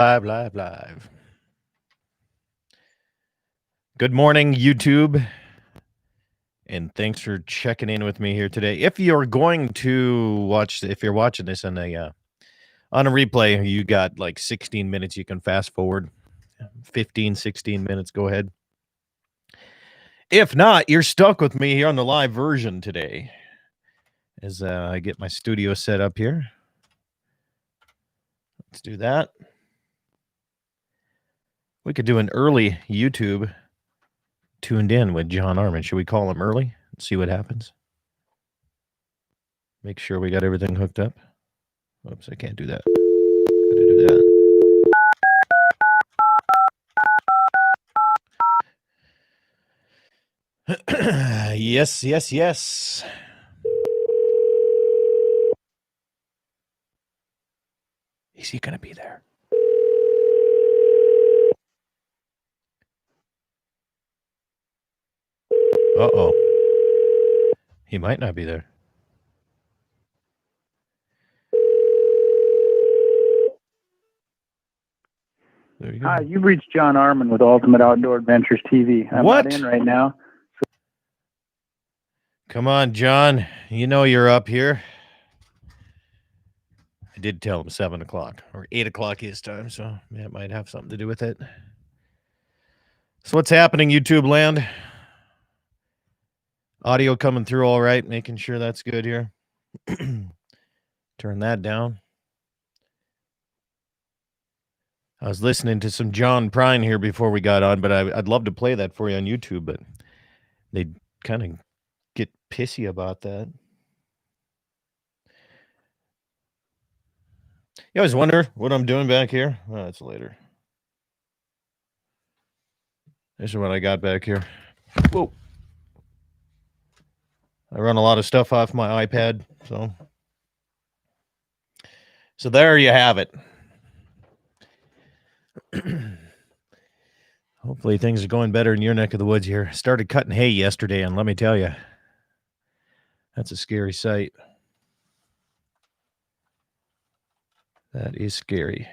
Live. Good morning, YouTube, and thanks for checking in with me here today. If you're going to watch, if you're watching this on a replay, you got like 16 minutes. You can fast forward 15, 16 minutes. Go ahead. If not, you're stuck with me here on the live version today as I get my studio set up here. Let's do that. We could do an early YouTube tuned in with John Arman. Should we call him early and see what happens? Make sure we got everything hooked up. Oops, I can't do that. Gotta do that. Yes. Is he gonna be there? Uh-oh. He might not be there. There you go. Hi, you've reached John Arman with Ultimate Outdoor Adventures TV. I'm What? not in right now. Come on, John. You know you're up here. I did tell him 7 o'clock or 8 o'clock his time, so that might have something to do with it. So what's happening, YouTube land? Audio coming through all right, making sure that's good here. Turn that down. I was listening to some John Prine here before we got on, but I'd love to play that for you on YouTube, but they kind of get pissy about that. You always wonder what I'm doing back here? Oh, that's later. This is what I got back here. Whoa. I run a lot of stuff off my iPad, so there you have it. Hopefully things are going better in your neck of the woods here. Started cutting hay yesterday, and let me tell you, that's a scary sight. That is scary.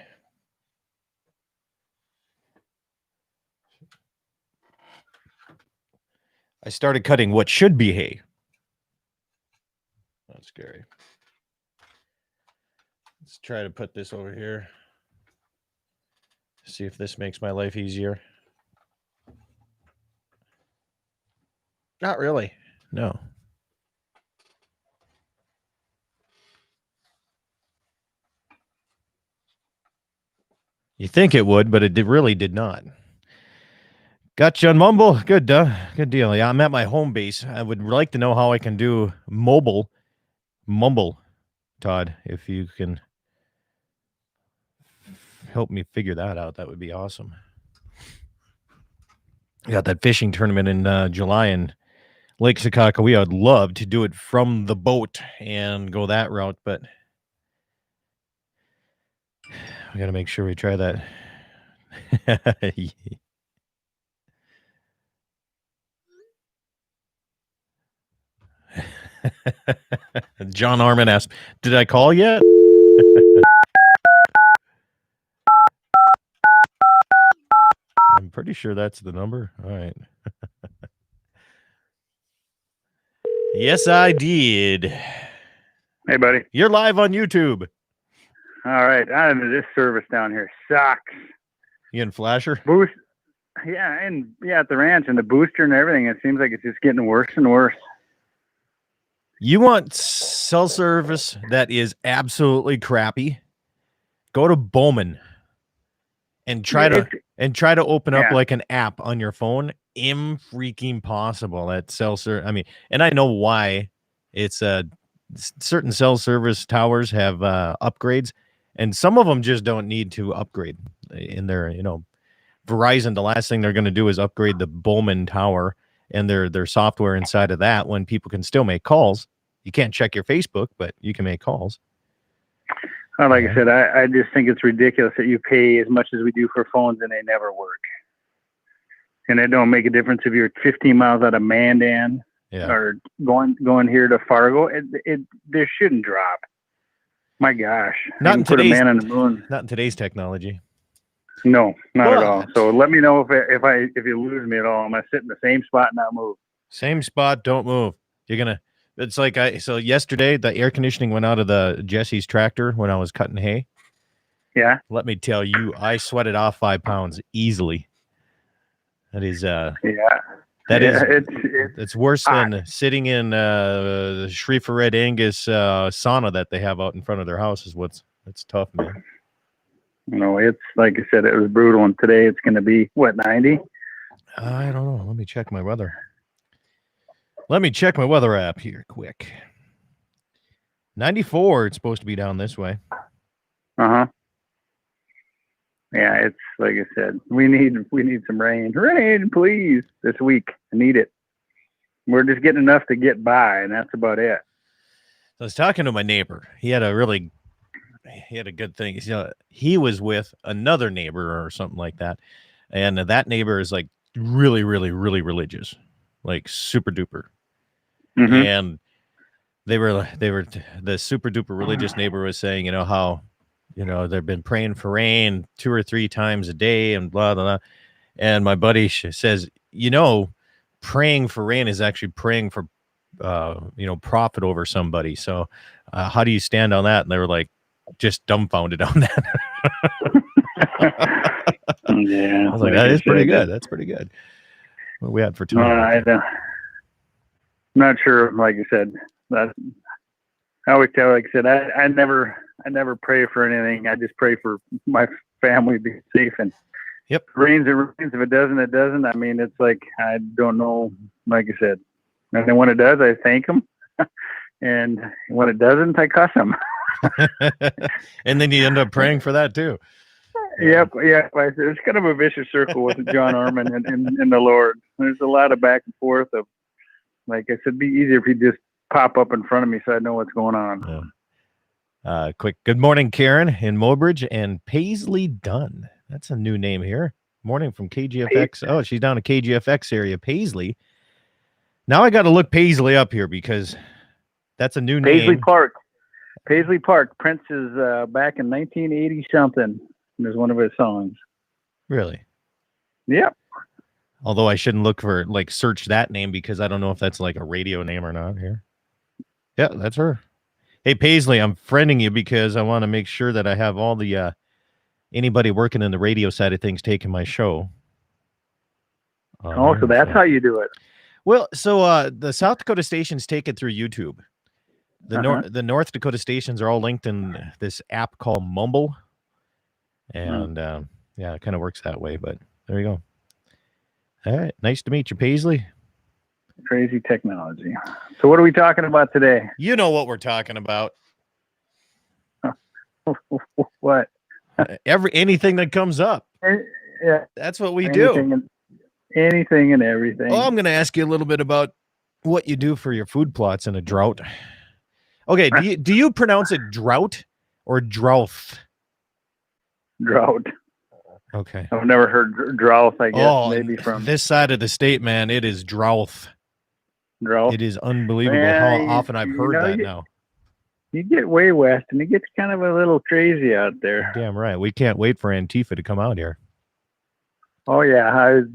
I started cutting what should be hay. That's scary. Let's try to put this over here. See if this makes my life easier. Not really. No. You think it would, but it really did not. Gotcha on Mumble. Good deal. Yeah, I'm at my home base. I would like to know how I can do mobile Mumble, Todd. If you can help me figure that out, that would be awesome. We got that fishing tournament in July in Lake Sakakawea. I'd love to do it from the boat and go that route, but we got to make sure we try that. John Arman asked, did I call yet? I'm pretty sure that's the number. All right. Yes, I did. Hey, buddy. You're live on YouTube. All right. This service down here sucks. You in Flasher? Boost. Yeah, and at the ranch and the booster and everything, it seems like it's just getting worse and worse. You want cell service that is absolutely crappy? Go to Bowman and try to open up like an app on your phone. Freaking possible. That cell service. I mean, and I know why. It's certain cell service towers have upgrades, and some of them just don't need to upgrade. In their, Verizon, the last thing they're going to do is upgrade the Bowman tower and their software inside of that when people can still make calls. You can't check your Facebook, but you can make calls. Well, like I said, I just think it's ridiculous that you pay as much as we do for phones and they never work. And it don't make a difference if you're 15 miles out of Mandan or going here to Fargo. This shouldn't drop. My gosh. Not in put a man on the moon. Not in today's technology. No, not at all. So let me know if you lose me at all. I'm gonna sit in the same spot and not move. Same spot, don't move. You're gonna. It's like so yesterday the air conditioning went out of the Jesse's tractor when I was cutting hay. Yeah. Let me tell you, I sweated off 5 pounds easily. That is it's worse than sitting in the Shreefer Red Angus sauna that they have out in front of their house. It's tough, man. No, it's like I said, it was brutal, and today it's going to be what, 90? I don't know. Let me check my weather. Let me check my weather app here quick. 94. It's supposed to be down this way. Yeah, it's like I said, we need some rain. Rain, please, this week. I need it. We're just getting enough to get by, and that's about it. So I was talking to my neighbor. He had a good thing. He was with another neighbor or something like that, and that neighbor is like really, really, really religious, like super duper. Mm-hmm. And they were the super duper religious neighbor was saying, how, they've been praying for rain 2 or 3 times a day and blah, blah, blah. And my buddy says, praying for rain is actually praying for, profit over somebody. So how do you stand on that? And they were like, just dumbfounded on that. Yeah. I was like, that is pretty good. That's pretty good. What we had for time. I'm not sure. Like I said, that I always tell, like I said, I never pray for anything. I just pray for my family to be safe. And yep, if it rains, it rains. If it doesn't, it doesn't. I mean, it's like, I don't know. Like I said, and then when it does, I thank them. And when it doesn't, I cuss them. And then you end up praying for that too. Yep. Yeah. It's kind of a vicious circle with John Arman and the Lord. There's a lot of back and forth of, like I said, it'd be easier if you just pop up in front of me so I know what's going on. Yeah. Quick good morning, Karen in Mobridge and Paisley Dunn. That's a new name here. Morning from KGFX. Oh, she's down to KGFX area. Paisley. Now I got to look Paisley up here because that's a new name. Paisley Park. Prince is back in 1980 something. There's one of his songs. Really? Yeah. Although I shouldn't look for search that name because I don't know if that's like a radio name or not here. Yeah, that's her. Hey Paisley, I'm friending you because I want to make sure that I have all the anybody working in the radio side of things taking my show. So that's how you do it. Well, so the South Dakota stations take it through YouTube. The North Dakota stations are all linked in this app called Mumble. And it kind of works that way, but there you go. All right. Nice to meet you, Paisley. Crazy technology. So what are we talking about today? You know what we're talking about. What? Anything that comes up. Yeah. That's what we do. Anything and everything. Well, I'm going to ask you a little bit about what you do for your food plots in a drought. Okay. Do you pronounce it drought or drouth? Drought. Okay. I've never heard drought, I guess, maybe from this side of the state, man. It is drought. Drought. It is unbelievable how often I've heard that now. You get way west and it gets kind of a little crazy out there. Damn right. We can't wait for Antifa to come out here. Oh yeah. I was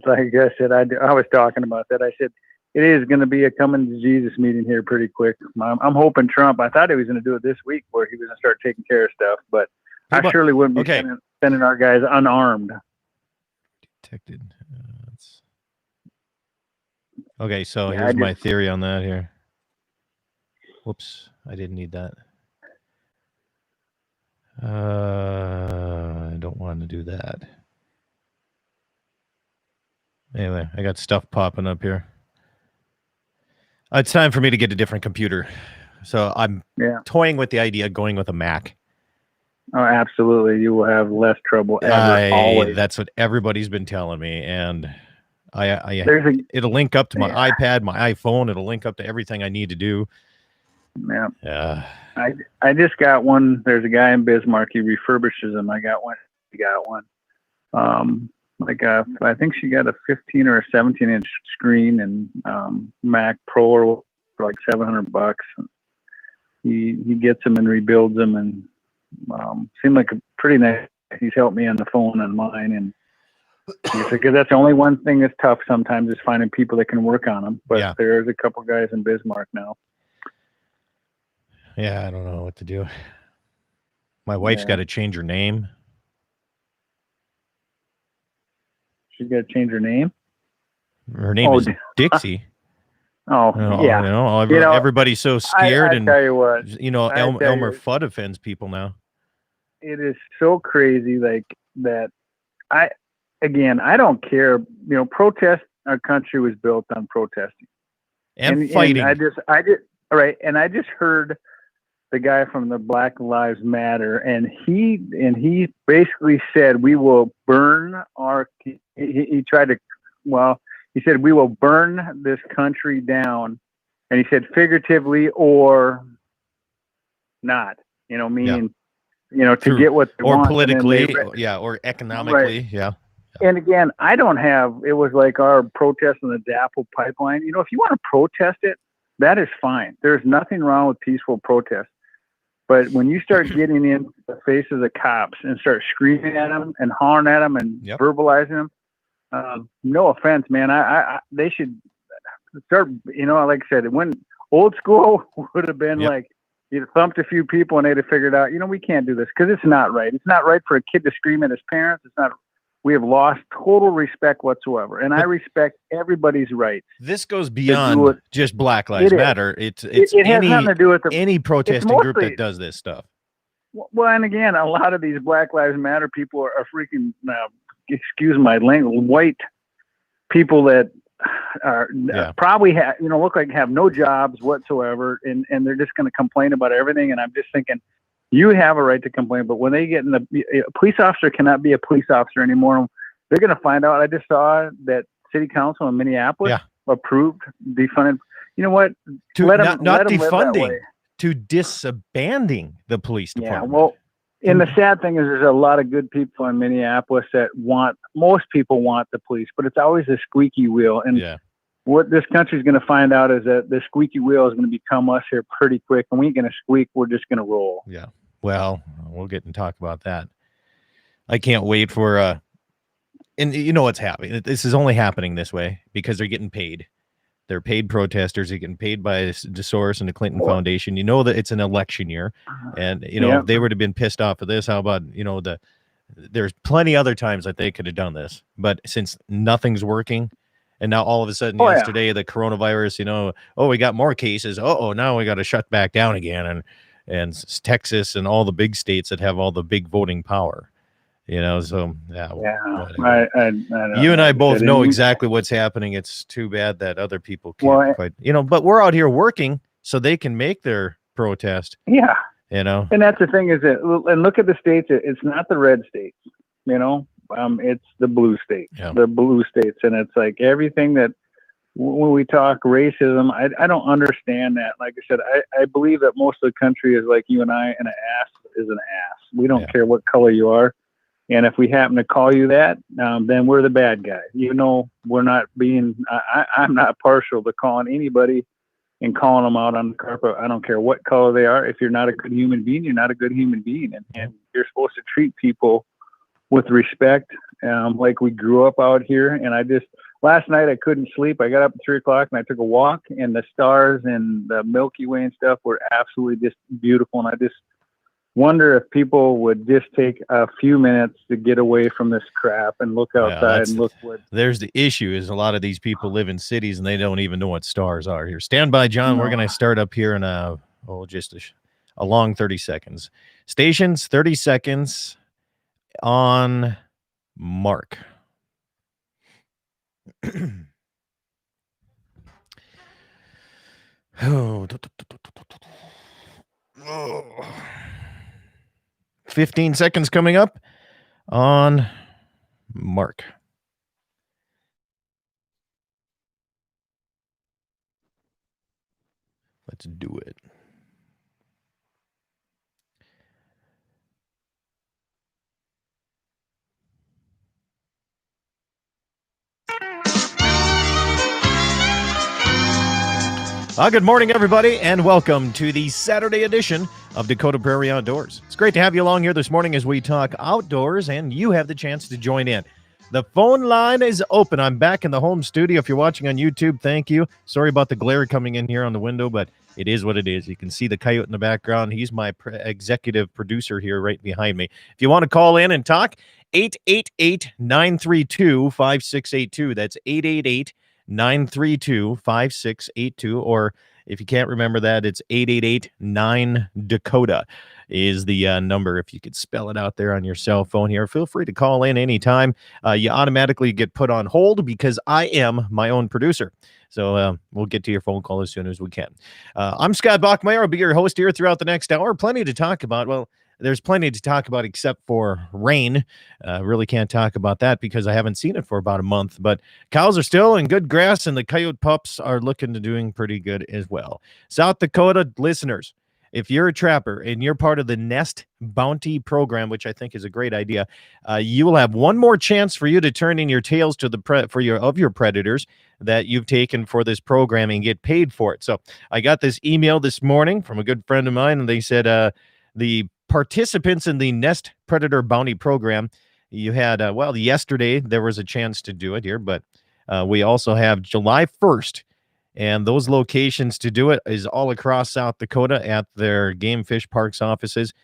talking about that. I said, it is going to be a coming to Jesus meeting here pretty quick. I'm hoping Trump, I thought he was going to do it this week where he was going to start taking care of stuff, but I surely wouldn't be sending our guys unarmed. Detected. Okay, so here's my theory on that here. Whoops, I didn't need that. I don't want to do that. Anyway, I got stuff popping up here. It's time for me to get a different computer. So I'm toying with the idea of going with a Mac. Oh, absolutely. You will have less trouble ever, always. That's what everybody's been telling me. And it'll link up to my iPad, my iPhone. It'll link up to everything I need to do. Yeah. I just got one. There's a guy in Bismarck. He refurbishes them. I got one. He got one. I think she got a 15 or a 17-inch screen and Mac Pro for like $700. He gets them and rebuilds them and seemed like a pretty nice He's helped me on the phone on mine, and because that's the only one thing that's tough sometimes is finding people that can work on them. But there's a couple guys in Bismarck now. Yeah, I don't know what to do. My wife's got to change her name. She's got to change her name? Her name is Dixie. Everybody's so scared. I tell you what. Elmer Fudd offends people now. It is so crazy like that. I don't care. Protest, our country was built on protesting. And fighting. And I just heard the guy from the Black Lives Matter, and he basically said we will burn he said we will burn this country down, and he said figuratively or not, meaning to get what they want, or politically, or economically, And again, it was like our protest on the DAPL pipeline. If you want to protest it, that is fine. There's nothing wrong with peaceful protest. But when you start getting in the faces of cops and start screaming at them and hollering at them and verbalizing them, no offense, man. They should start, like I said, when old school would have been like, you thumped a few people and they'd have figured out, we can't do this because it's not right. It's not right for a kid to scream at his parents. It's not. We have lost total respect whatsoever, and I respect everybody's rights. This goes beyond just Black Lives Matter. It has nothing to do with any protesting group that does this stuff. Well, and again, a lot of these Black Lives Matter people are freaking, excuse my language, white people that are probably look like have no jobs whatsoever, and they're just going to complain about everything. And I'm just thinking, you have a right to complain, but when they get in a police officer cannot be a police officer anymore. They're going to find out. I just saw that city council in Minneapolis approved defunding. You know what? Not defunding, to disbanding the police department. Yeah, well, and the sad thing is there's a lot of good people in Minneapolis that most people want the police, but it's always a squeaky wheel. And what this country is going to find out is that the squeaky wheel is going to become us here pretty quick, and we ain't going to squeak. We're just going to roll. Yeah. Well, we'll get and talk about that. I can't wait for, and what's happening. This is only happening this way because they're getting paid. They're paid protesters. They're getting paid by the Soros and the Clinton Foundation. That it's an election year, and if they would have been pissed off of this, how about there's plenty other times that they could have done this, but since nothing's working, and now all of a sudden yesterday the coronavirus, we got more cases. Now we got to shut back down again, and Texas and all the big states that have all the big voting power. So I you and I both know exactly what's happening. It's too bad that other people can't quite, but we're out here working so they can make their protest. Yeah. And that's the thing is that, and look at the states. It's not the red states, it's the blue states, the blue states. And it's like everything that when we talk racism, I don't understand that. Like I said, I believe that most of the country is like you and I, and an ass is an ass. We don't care what color you are. And if we happen to call you that, then we're the bad guy. We're not being, I'm not partial to calling anybody and calling them out on the carpet. I don't care what color they are. If you're not a good human being, you're not a good human being. And you're supposed to treat people with respect, like we grew up out here. And last night I couldn't sleep. I got up at 3:00 and I took a walk, and the stars and the Milky Way and stuff were absolutely just beautiful. And I just wonder if people would just take a few minutes to get away from this crap and look outside and look what. There's the issue is a lot of these people live in cities and they don't even know what stars are here. Stand by, John. No. We're going to start up here in just a long 30 seconds. Stations, 30 seconds on mark. Oh. 15 seconds coming up on mark. Let's do it. Good morning, everybody, and welcome to the Saturday edition of Dakota Prairie Outdoors. It's great to have you along here this morning as we talk outdoors, and you have the chance to join in. The phone line is open. I'm back in the home studio. If you're watching on YouTube, thank you. Sorry about the glare coming in here on the window, but it is what it is. You can see the coyote in the background. He's my executive producer here right behind me. If you want to call in and talk, 888-932-5682. That's 888-932-5682. Or if you can't remember that, it's 888-9-DAKOTA is the number. If you could spell it out there on your cell phone here, feel free to call in anytime. You automatically get put on hold because I am my own producer. So we'll get to your phone call as soon as we can. I'm Scott Bachmeyer. I'll be your host here throughout the next hour. Plenty to talk about. Well, there's plenty to talk about except for rain. Really can't talk about that because I haven't seen it for about a month. But cows are still in good grass, and the coyote pups are looking to doing pretty good as well. South Dakota listeners, if you're a trapper and you're part of the Nest Bounty program, which I think is a great idea, you will have one more chance for you to turn in your tails to your predators that you've taken for this program and get paid for it. So I got this email this morning from a good friend of mine, and they said the participants in the Nest Predator Bounty Program, you had, yesterday there was a chance to do it here, but we also have July 1st, and those locations to do it is all across South Dakota at their Game Fish Parks offices.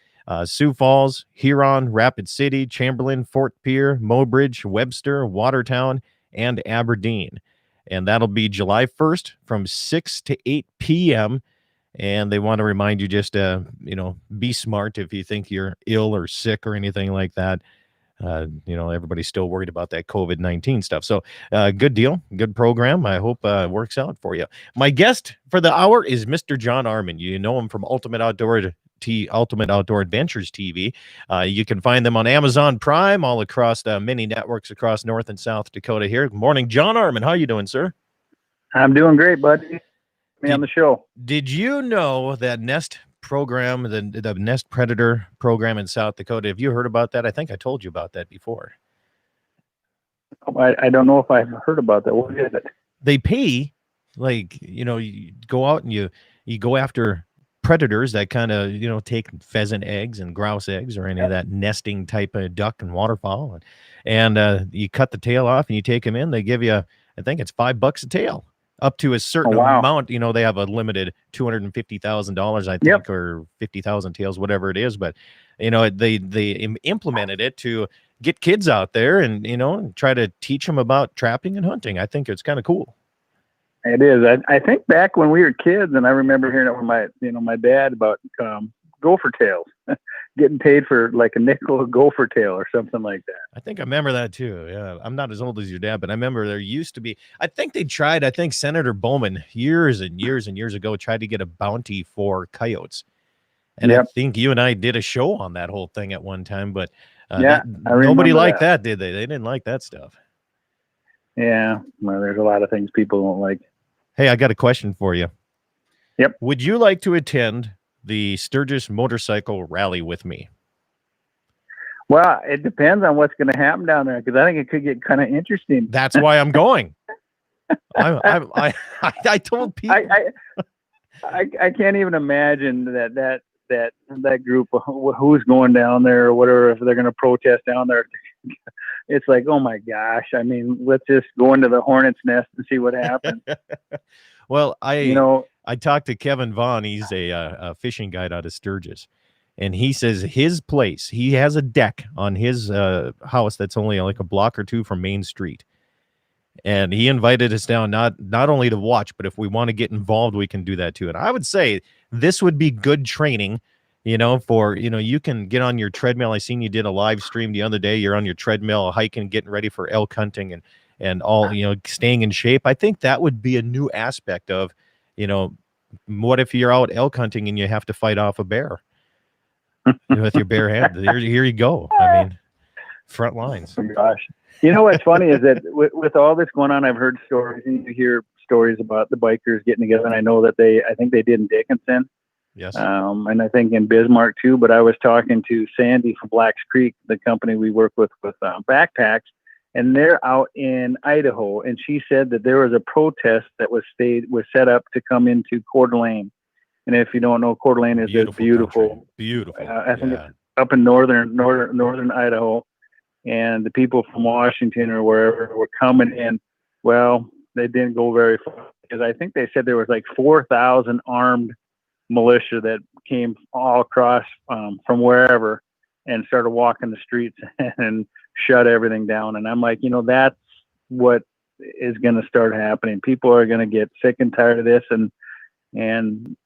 Sioux Falls, Huron, Rapid City, Chamberlain, Fort Pierre, Mobridge, Webster, Watertown, and Aberdeen. And that'll be July 1st from 6 to 8 p.m., and they want to remind you just, be smart if you think you're ill or sick or anything like that. Everybody's still worried about that COVID-19 stuff. So good deal, good program. I hope it works out for you. My guest for the hour is Mr. John Arman. You know him from Ultimate Outdoor Adventures TV. You can find them on Amazon Prime, all across many networks across North and South Dakota here. Good morning, John Arman. How you doing, sir? I'm doing great, buddy. Me on the show. Did you know that Nest program, the Nest Predator program in South Dakota, have you heard about that? I think I told you about that before. I don't know if I've heard about that. What is it? They pay, you go out and you go after predators that kind of, take pheasant eggs and grouse eggs or any of that nesting type of duck and waterfowl. And you cut the tail off and you take them in. They give you, I think it's $5 a tail. Up to a certain amount, they have a limited $250,000, I think, or 50,000 tails, whatever it is. But, they implemented it to get kids out there and, try to teach them about trapping and hunting. I think it's kind of cool. It is. I think back when we were kids, and I remember hearing it from my dad about gopher tails, getting paid for like a nickel a gopher tail or something like that. I think I remember that too. Yeah, I'm not as old as your dad, but I remember there used to be. I think Senator Bowman years and years and years ago tried to get a bounty for coyotes, and I think you and I did a show on that whole thing at one time. But nobody liked that, did they? They didn't like that stuff. Yeah, well, there's a lot of things people don't like. Hey, I got a question for you. Yep. Would you like to attend the Sturgis Motorcycle Rally with me? Well, it depends on what's going to happen down there, because I think it could get kind of interesting. That's why I'm going. I told people. I can't even imagine that group, who's going down there or whatever, if they're going to protest down there. It's like, oh my gosh. I mean, let's just go into the hornet's nest and see what happens. Well, I talked to Kevin Vaughn. He's a fishing guide out of Sturgis, and he says his place, he has a deck on his house that's only like a block or two from Main Street. And he invited us down, not only to watch, but if we want to get involved, we can do that too. And I would say this would be good training, for, you can get on your treadmill. I seen you did a live stream the other day. You're on your treadmill, hiking, getting ready for elk hunting and all, staying in shape. I think that would be a new aspect of, what if you're out elk hunting and you have to fight off a bear with your bare hand? Here you go. I mean, front lines. Oh, gosh. What's funny is that with all this going on, I've heard stories, and you hear stories about the bikers getting together. And I know that I think they did in Dickinson. Yes. And I think in Bismarck too, but I was talking to Sandy from Blacks Creek, the company we work with backpacks. and they're out in Idaho. And she said that there was a protest that was set up to come into Coeur d'Alene. And if you don't know, Coeur d'Alene is beautiful. I think it's up in northern Idaho, and the people from Washington or wherever were coming in. Well, they didn't go very far, because I think they said there was like 4,000 armed militia that came all across from wherever and started walking the streets and shut everything down. And I'm like, that's what is going to start happening. People are going to get sick and tired of this, and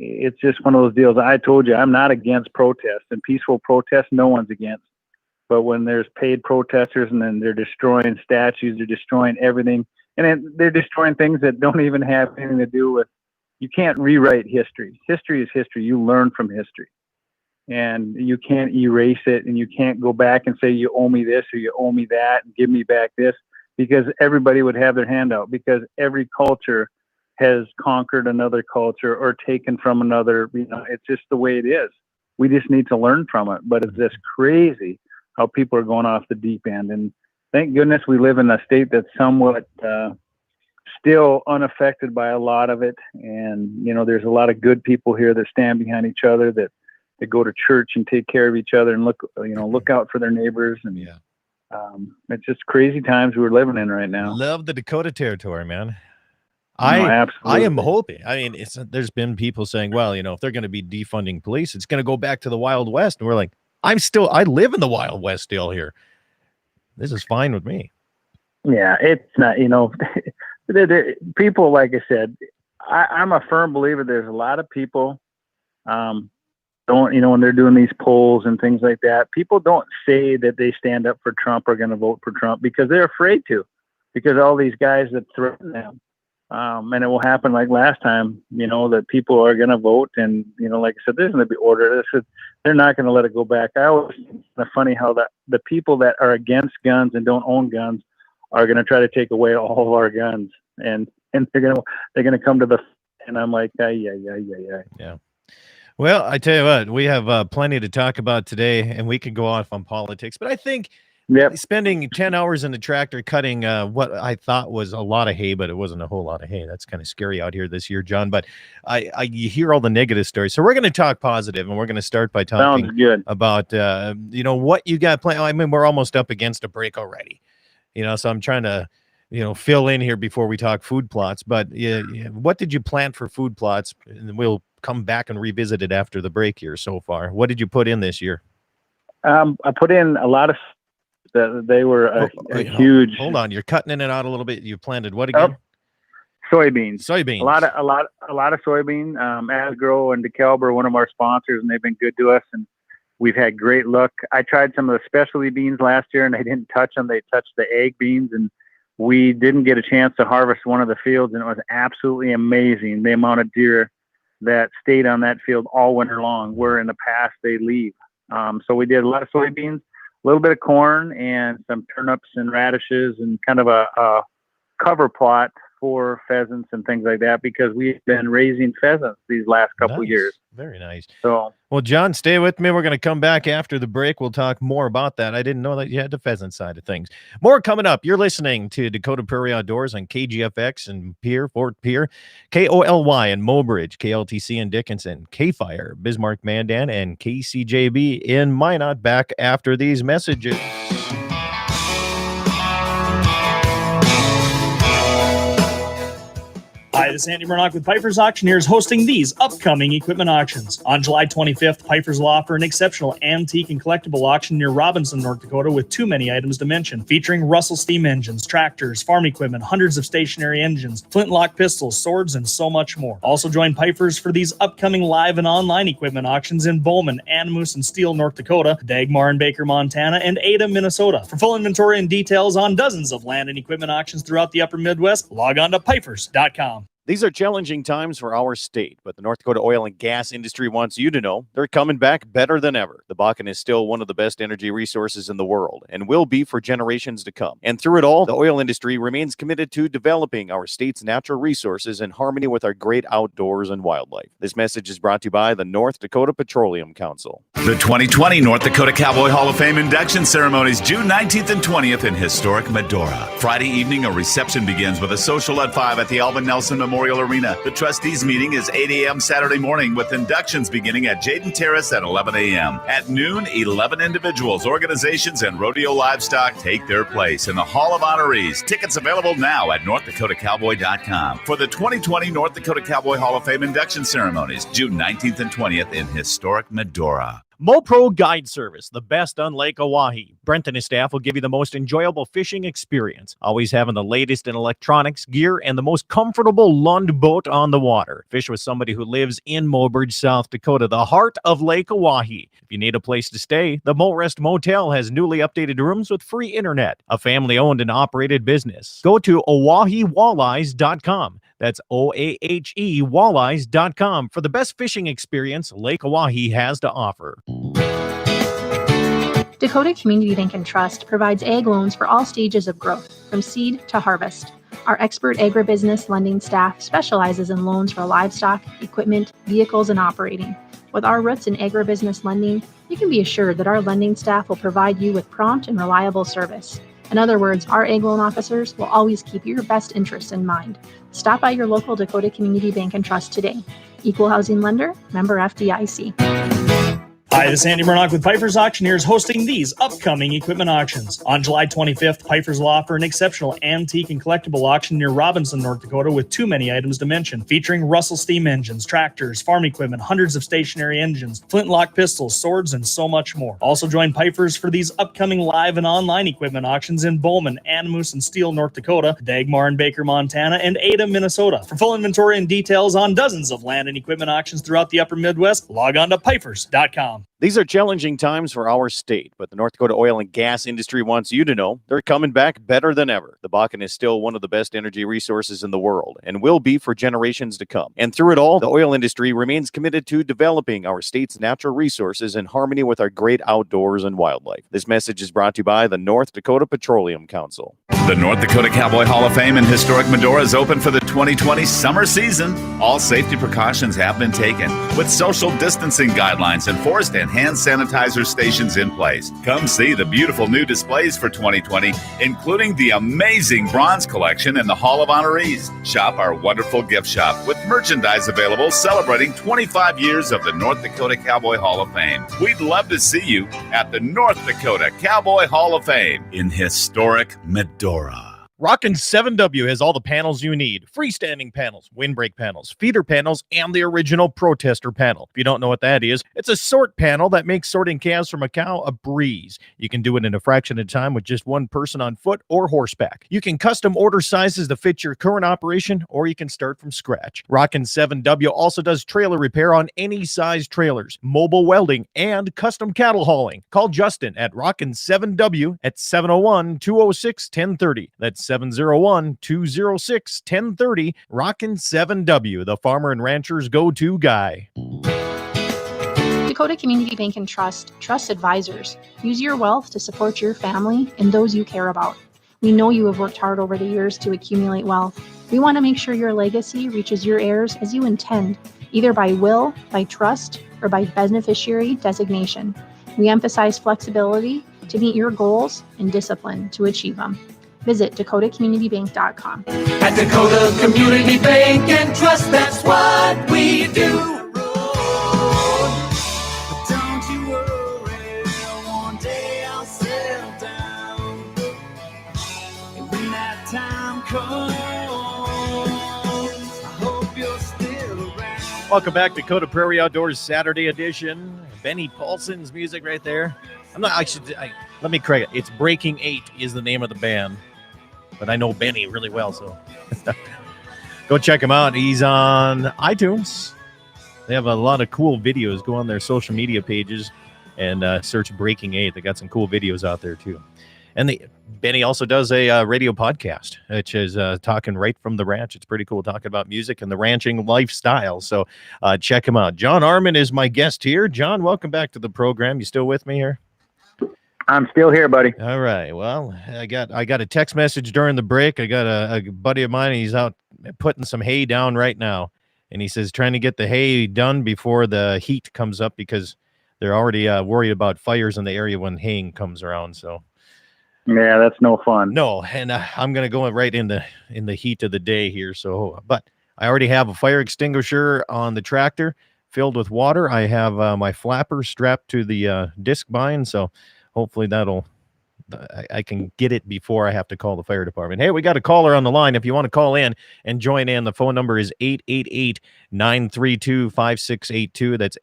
it's just one of those deals. I told you, I'm not against protests, and peaceful protests, no one's against. But when there's paid protesters, and then they're destroying statues, they're destroying everything, and then they're destroying things that don't even have anything to do with. You can't rewrite history. History is history. You learn from history, and you can't erase it, and you can't go back and say you owe me this or you owe me that and give me back this, because everybody would have their hand out, because every culture has conquered another culture or taken from another. It's just the way it is. We just need to learn from it. But it's just crazy how people are going off the deep end. And thank goodness we live in a state that's somewhat still unaffected by a lot of it. And, there's a lot of good people here that stand behind each other, that go to church and take care of each other and look out for their neighbors. And it's just crazy times we're living in right now. Love the Dakota Territory, man. I am hoping. I mean, there's been people saying, well, if they're going to be defunding police, it's going to go back to the Wild West. And we're like, I live in the Wild West still here. This is fine with me. Yeah, it's not, people, like I said, I'm a firm believer. There's a lot of people, when they're doing these polls and things like that, people don't say that they stand up for Trump or going to vote for Trump, because they're afraid to, because all these guys that threaten them. And it will happen like last time, that people are going to vote, and, like I said, there's going to be order. They're not going to let it go back. I always think it's funny how the people that are against guns and don't own guns are going to try to take away all of our guns, and they're going to come to the, and I'm like, yeah. Well, I tell you what, we have plenty to talk about today, and we could go off on politics, but I think spending 10 hours in the tractor cutting what I thought was a lot of hay, but it wasn't a whole lot of hay. That's kind of scary out here this year, John. But you hear all the negative stories. So we're going to talk positive, and we're going to start by talking about, what you got planned. I mean, we're almost up against a break already, so I'm trying to, fill in here before we talk food plots. But what did you plant for food plots? And we'll come back and revisit it after the break here so far. What did you put in this year? I put in a lot of. They were a huge. Hold on, you're cutting in and out a little bit. You planted what again? Soybeans. Soybeans. A lot of soybean. Asgrow and DeKalb are one of our sponsors, and they've been good to us, and we've had great luck. I tried some of the specialty beans last year, and they didn't touch them. They touched the egg beans, and we didn't get a chance to harvest one of the fields, and it was absolutely amazing the amount of deer that stayed on that field all winter long, where in the past they leave. So we did a lot of soybeans, a little bit of corn, and some turnips and radishes, and kind of a cover plot for pheasants and things like that, because we've been raising pheasants these last couple of years. Very nice. So, well, John, stay with me. We're going to come back after the break. We'll talk more about that. I didn't know that you had the pheasant side of things. More coming up. You're listening to Dakota Prairie Outdoors on KGFX in Fort Pierre, KOLY in Mobridge, KLTC in Dickinson, K-Fire, Bismarck, Mandan, and KCJB in Minot. Back after these messages. Hi, this is Andy Murdoch with Piper's Auctioneers, hosting these upcoming equipment auctions. On July 25th, Piper's will offer an exceptional antique and collectible auction near Robinson, North Dakota, with too many items to mention, featuring Russell steam engines, tractors, farm equipment, hundreds of stationary engines, flintlock pistols, swords, and so much more. Also join Piper's for these upcoming live and online equipment auctions in Bowman, Animus, and Steele, North Dakota, Dagmar and Baker, Montana, and Ada, Minnesota. For full inventory and details on dozens of land and equipment auctions throughout the upper Midwest, log on to pipers.com. These are challenging times for our state, but the North Dakota oil and gas industry wants you to know they're coming back better than ever. The Bakken is still one of the best energy resources in the world and will be for generations to come. And through it all, the oil industry remains committed to developing our state's natural resources in harmony with our great outdoors and wildlife. This message is brought to you by the North Dakota Petroleum Council. The 2020 North Dakota Cowboy Hall of Fame induction ceremonies June 19th and 20th in historic Medora. Friday evening, a reception begins with a social at 5 at the Alvin Nelson Memorial Arena. The trustees meeting is 8 a.m. Saturday morning with inductions beginning at Jaden Terrace at 11 a.m. At noon, 11 individuals, organizations, and rodeo livestock take their place in the Hall of Honorees. Tickets available now at NorthDakotaCowboy.com for the 2020 North Dakota Cowboy Hall of Fame induction ceremonies June 19th and 20th in historic Medora. MoPro Guide Service, the best on Lake Oahe. Brent and his staff will give you the most enjoyable fishing experience, always having the latest in electronics, gear, and the most comfortable Lund boat on the water. Fish with somebody who lives in Mobridge, South Dakota, the heart of Lake Oahe. If you need a place to stay, the Morest Motel has newly updated rooms with free internet, a family-owned and operated business. Go to OaheWalleyes.com. That's OAHE Walleyes.com for the best fishing experience Lake Oahe has to offer. Dakota Community Bank and Trust provides ag loans for all stages of growth, from seed to harvest. Our expert agribusiness lending staff specializes in loans for livestock, equipment, vehicles, and operating. With our roots in agribusiness lending, you can be assured that our lending staff will provide you with prompt and reliable service. In other words, our ag loan officers will always keep your best interests in mind. Stop by your local Dakota Community Bank and Trust today. Equal housing lender, member FDIC. Hi, this is Andy Murdoch with Piper's Auctioneers hosting these upcoming equipment auctions. On July 25th, Piper's will offer an exceptional antique and collectible auction near Robinson, North Dakota with too many items to mention, featuring Russell steam engines, tractors, farm equipment, hundreds of stationary engines, flintlock pistols, swords, and so much more. Also join Piper's for these upcoming live and online equipment auctions in Bowman, Animus, and Steele, North Dakota, Dagmar and Baker, Montana, and Ada, Minnesota. For full inventory and details on dozens of land and equipment auctions throughout the upper Midwest, log on to pipers.com. These are challenging times for our state, but the North Dakota oil and gas industry wants you to know they're coming back better than ever. The Bakken is still one of the best energy resources in the world and will be for generations to come. And through it all, the oil industry remains committed to developing our state's natural resources in harmony with our great outdoors and wildlife. This message is brought to you by the North Dakota Petroleum Council. The North Dakota Cowboy Hall of Fame in historic Medora is open for the 2020 summer season. All safety precautions have been taken, with social distancing guidelines enforced and hand sanitizer stations in place. Come see the beautiful new displays for 2020, including the amazing bronze collection in the Hall of Honorees. Shop our wonderful gift shop with merchandise available celebrating 25 years of the North Dakota Cowboy Hall of Fame. We'd love to see you at the North Dakota Cowboy Hall of Fame in historic Medora. Rockin' 7W has all the panels you need. Freestanding panels, windbreak panels, feeder panels, and the original protester panel. If you don't know what that is, it's a sort panel that makes sorting calves from a cow a breeze. You can do it in a fraction of time with just one person on foot or horseback. You can custom order sizes to fit your current operation, or you can start from scratch. Rockin' 7W also does trailer repair on any size trailers, mobile welding, and custom cattle hauling. Call Justin at Rockin' 7W at 701-206-1030. That's 701-206-1030. Rockin' 7W, the farmer and rancher's go-to guy. Dakota Community Bank and Trust, Trust Advisors. Use your wealth to support your family and those you care about. We know you have worked hard over the years to accumulate wealth. We want to make sure your legacy reaches your heirs as you intend, either by will, by trust, or by beneficiary designation. We emphasize flexibility to meet your goals and discipline to achieve them. Visit DakotaCommunityBank.com. At Dakota Community Bank and Trust, that's what we do. But don't you worry, one day I'll settle down. And when that time comes, I hope you're still around. Welcome back to Dakota Prairie Outdoors Saturday edition. Benny Paulson's music right there. Let me correct it. It's Breaking 8 is the name of the band. But I know Benny really well, so go check him out. He's on iTunes. They have a lot of cool videos. Go on their social media pages and search Breaking 8. They got some cool videos out there, too. And Benny also does a radio podcast, which is talking right from the ranch. It's pretty cool, talking about music and the ranching lifestyle. So check him out. John Arman is my guest here. John, welcome back to the program. You still with me here? I'm still here, buddy. All right. Well, I got a text message during the break. I got a buddy of mine. He's out putting some hay down right now, and he says trying to get the hay done before the heat comes up because they're already worried about fires in the area when haying comes around. So, yeah, that's no fun. No, and I'm gonna go right in the heat of the day here. So, but I already have a fire extinguisher on the tractor filled with water. I have my flapper strapped to the disc bind, so hopefully I can get it before I have to call the fire department. Hey, we got a caller on the line. If you want to call in and join in, the phone number is 888-932-5682. That's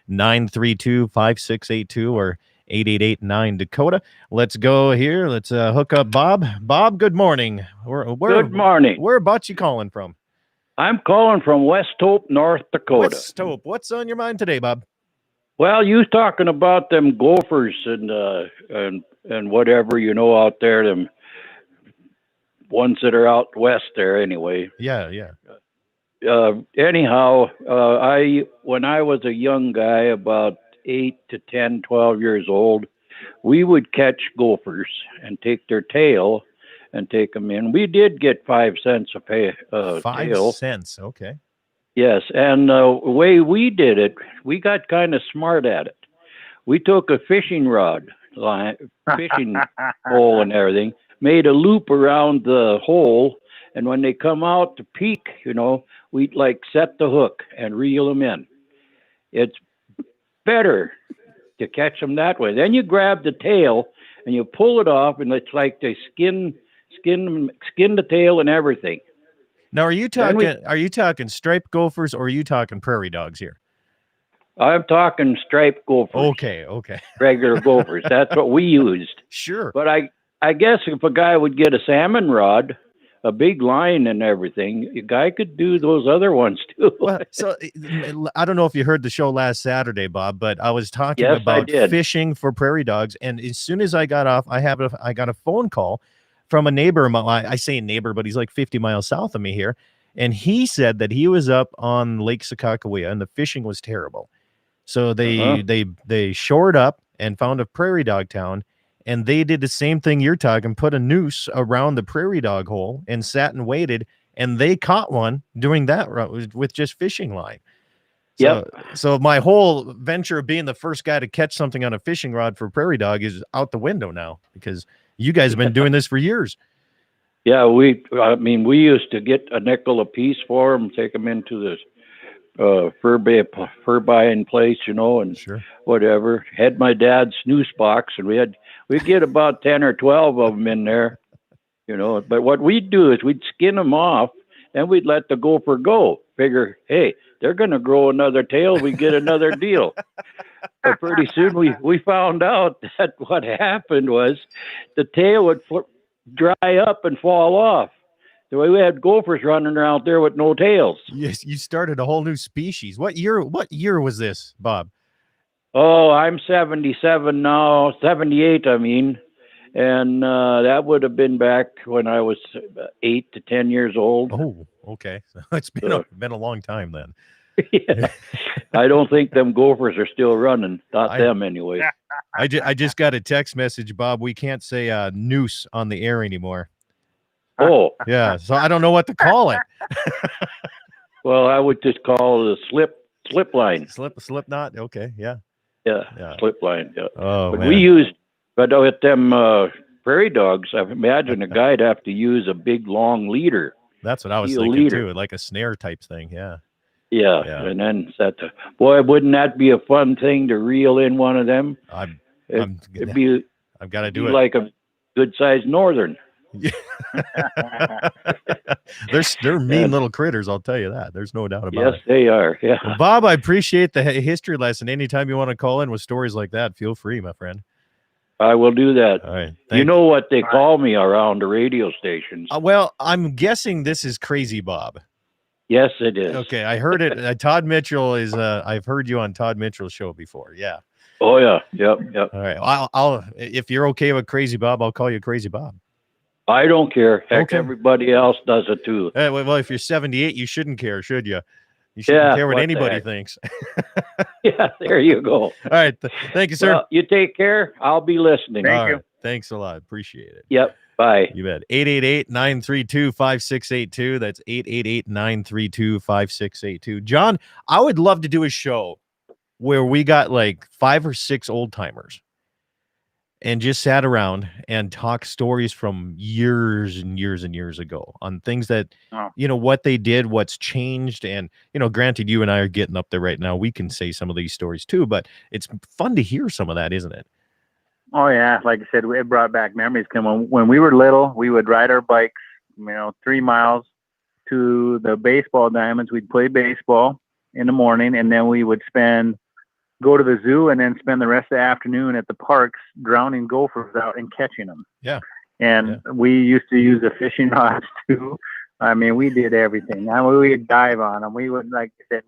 888-932-5682 or 888-9-DAKOTA. Let's go here. Let's hook up Bob. Bob, good morning. Good morning. Whereabouts you calling from? I'm calling from West Hope, North Dakota. West Hope. What's on your mind today, Bob? Well, you was talking about them gophers and whatever, out there, them ones that are out west there anyway. Yeah. Anyhow, when I was a young guy, about 8 to 10, 12 years old, we would catch gophers and take their tail and take them in. We did get 5 cents a tail. 5 cents, okay. Yes, and the way we did it, we got kind of smart at it. We took a fishing rod, fishing hole and everything, made a loop around the hole, and when they come out to peak, we'd set the hook and reel them in. It's better to catch them that way. Then you grab the tail and you pull it off, and it's like they skin the tail and everything. Now, are you talking striped gophers or are you talking prairie dogs here? I'm talking striped gophers. Okay. Regular gophers. That's what we used. Sure. But I guess if a guy would get a salmon rod, a big line and everything, a guy could do those other ones too. Well, so I don't know if you heard the show last Saturday, Bob, but I was talking about fishing for prairie dogs. And as soon as I got off, I got a phone call from a neighbor. I say neighbor, but he's like 50 miles south of me here. And he said that he was up on Lake Sakakawea and the fishing was terrible. So they shored up and found a prairie dog town, and they did the same thing you're talking, put a noose around the prairie dog hole and sat and waited, and they caught one doing that with just fishing line. So my whole venture of being the first guy to catch something on a fishing rod for prairie dog is out the window now because you guys have been doing this for years. Yeah, we used to get a nickel a piece for them, take them into this fur buying place, and sure. Whatever. Had my dad's snooze box, and we'd get about 10 or 12 of them in there, But what we'd do is we'd skin them off, and we'd let the gopher go. Figure, hey, they're going to grow another tail. We get another deal. But pretty soon we found out that what happened was the tail would dry up and fall off. The way we had gophers running around there with no tails. Yes, you started a whole new species. What year was this, Bob? Oh, I'm 77 now, 78, I mean. And that would have been back when I was 8 to 10 years old. Oh, okay. So it's been a long time then. Yeah. I don't think them gophers are still running. Not them anyway. I just got a text message, Bob. We can't say noose on the air anymore. Oh. Yeah. So I don't know what to call it. Well, I would just call it a slip line. Slip knot. Okay. Yeah. Yeah. Slip line. Yeah. Oh, but man. But with them prairie dogs, I imagine a guy'd have to use a big long leader. That's what I was thinking too, like a snare type thing. Yeah. Yeah. And then boy, wouldn't that be a fun thing to reel in one of them? I've got to do it like a good sized northern. They're mean little critters, I'll tell you that. There's no doubt about it. Yes, they are. Yeah. Well, Bob, I appreciate the history lesson. Anytime you want to call in with stories like that, feel free, my friend. I will do that. All right. You know what they call me around the radio stations? Well, I'm guessing this is Crazy Bob. Yes, it is. Okay, I heard it. Todd Mitchell is. I've heard you on Todd Mitchell's show before. Yeah. Oh yeah, yep. All right, I'll if you're okay with Crazy Bob, I'll call you Crazy Bob. I don't care. Heck, everybody else does it too. Well, if you're 78, you shouldn't care, should you? You shouldn't care what anybody thinks. Yeah, there you go. All right, thank you, sir. Well, you take care. I'll be listening. Thank you. Right. Thanks a lot. Appreciate it. Yep. Bye. You bet. 888-932-5682. That's 888-932-5682. John, I would love to do a show where we got like 5 or 6 old timers and just sat around and talked stories from years and years and years ago on things that, what they did, what's changed. And, granted, you and I are getting up there right now. We can say some of these stories too, but it's fun to hear some of that, isn't it? Oh yeah, like I said, it brought back memories. Because when we were little, we would ride our bikes, 3 miles to the baseball diamonds. We'd play baseball in the morning, and then we would go to the zoo, and then spend the rest of the afternoon at the parks drowning gophers out and catching them. Yeah. And we used to use the fishing rods too. I mean, we did everything. We would dive on them. We would, like I said,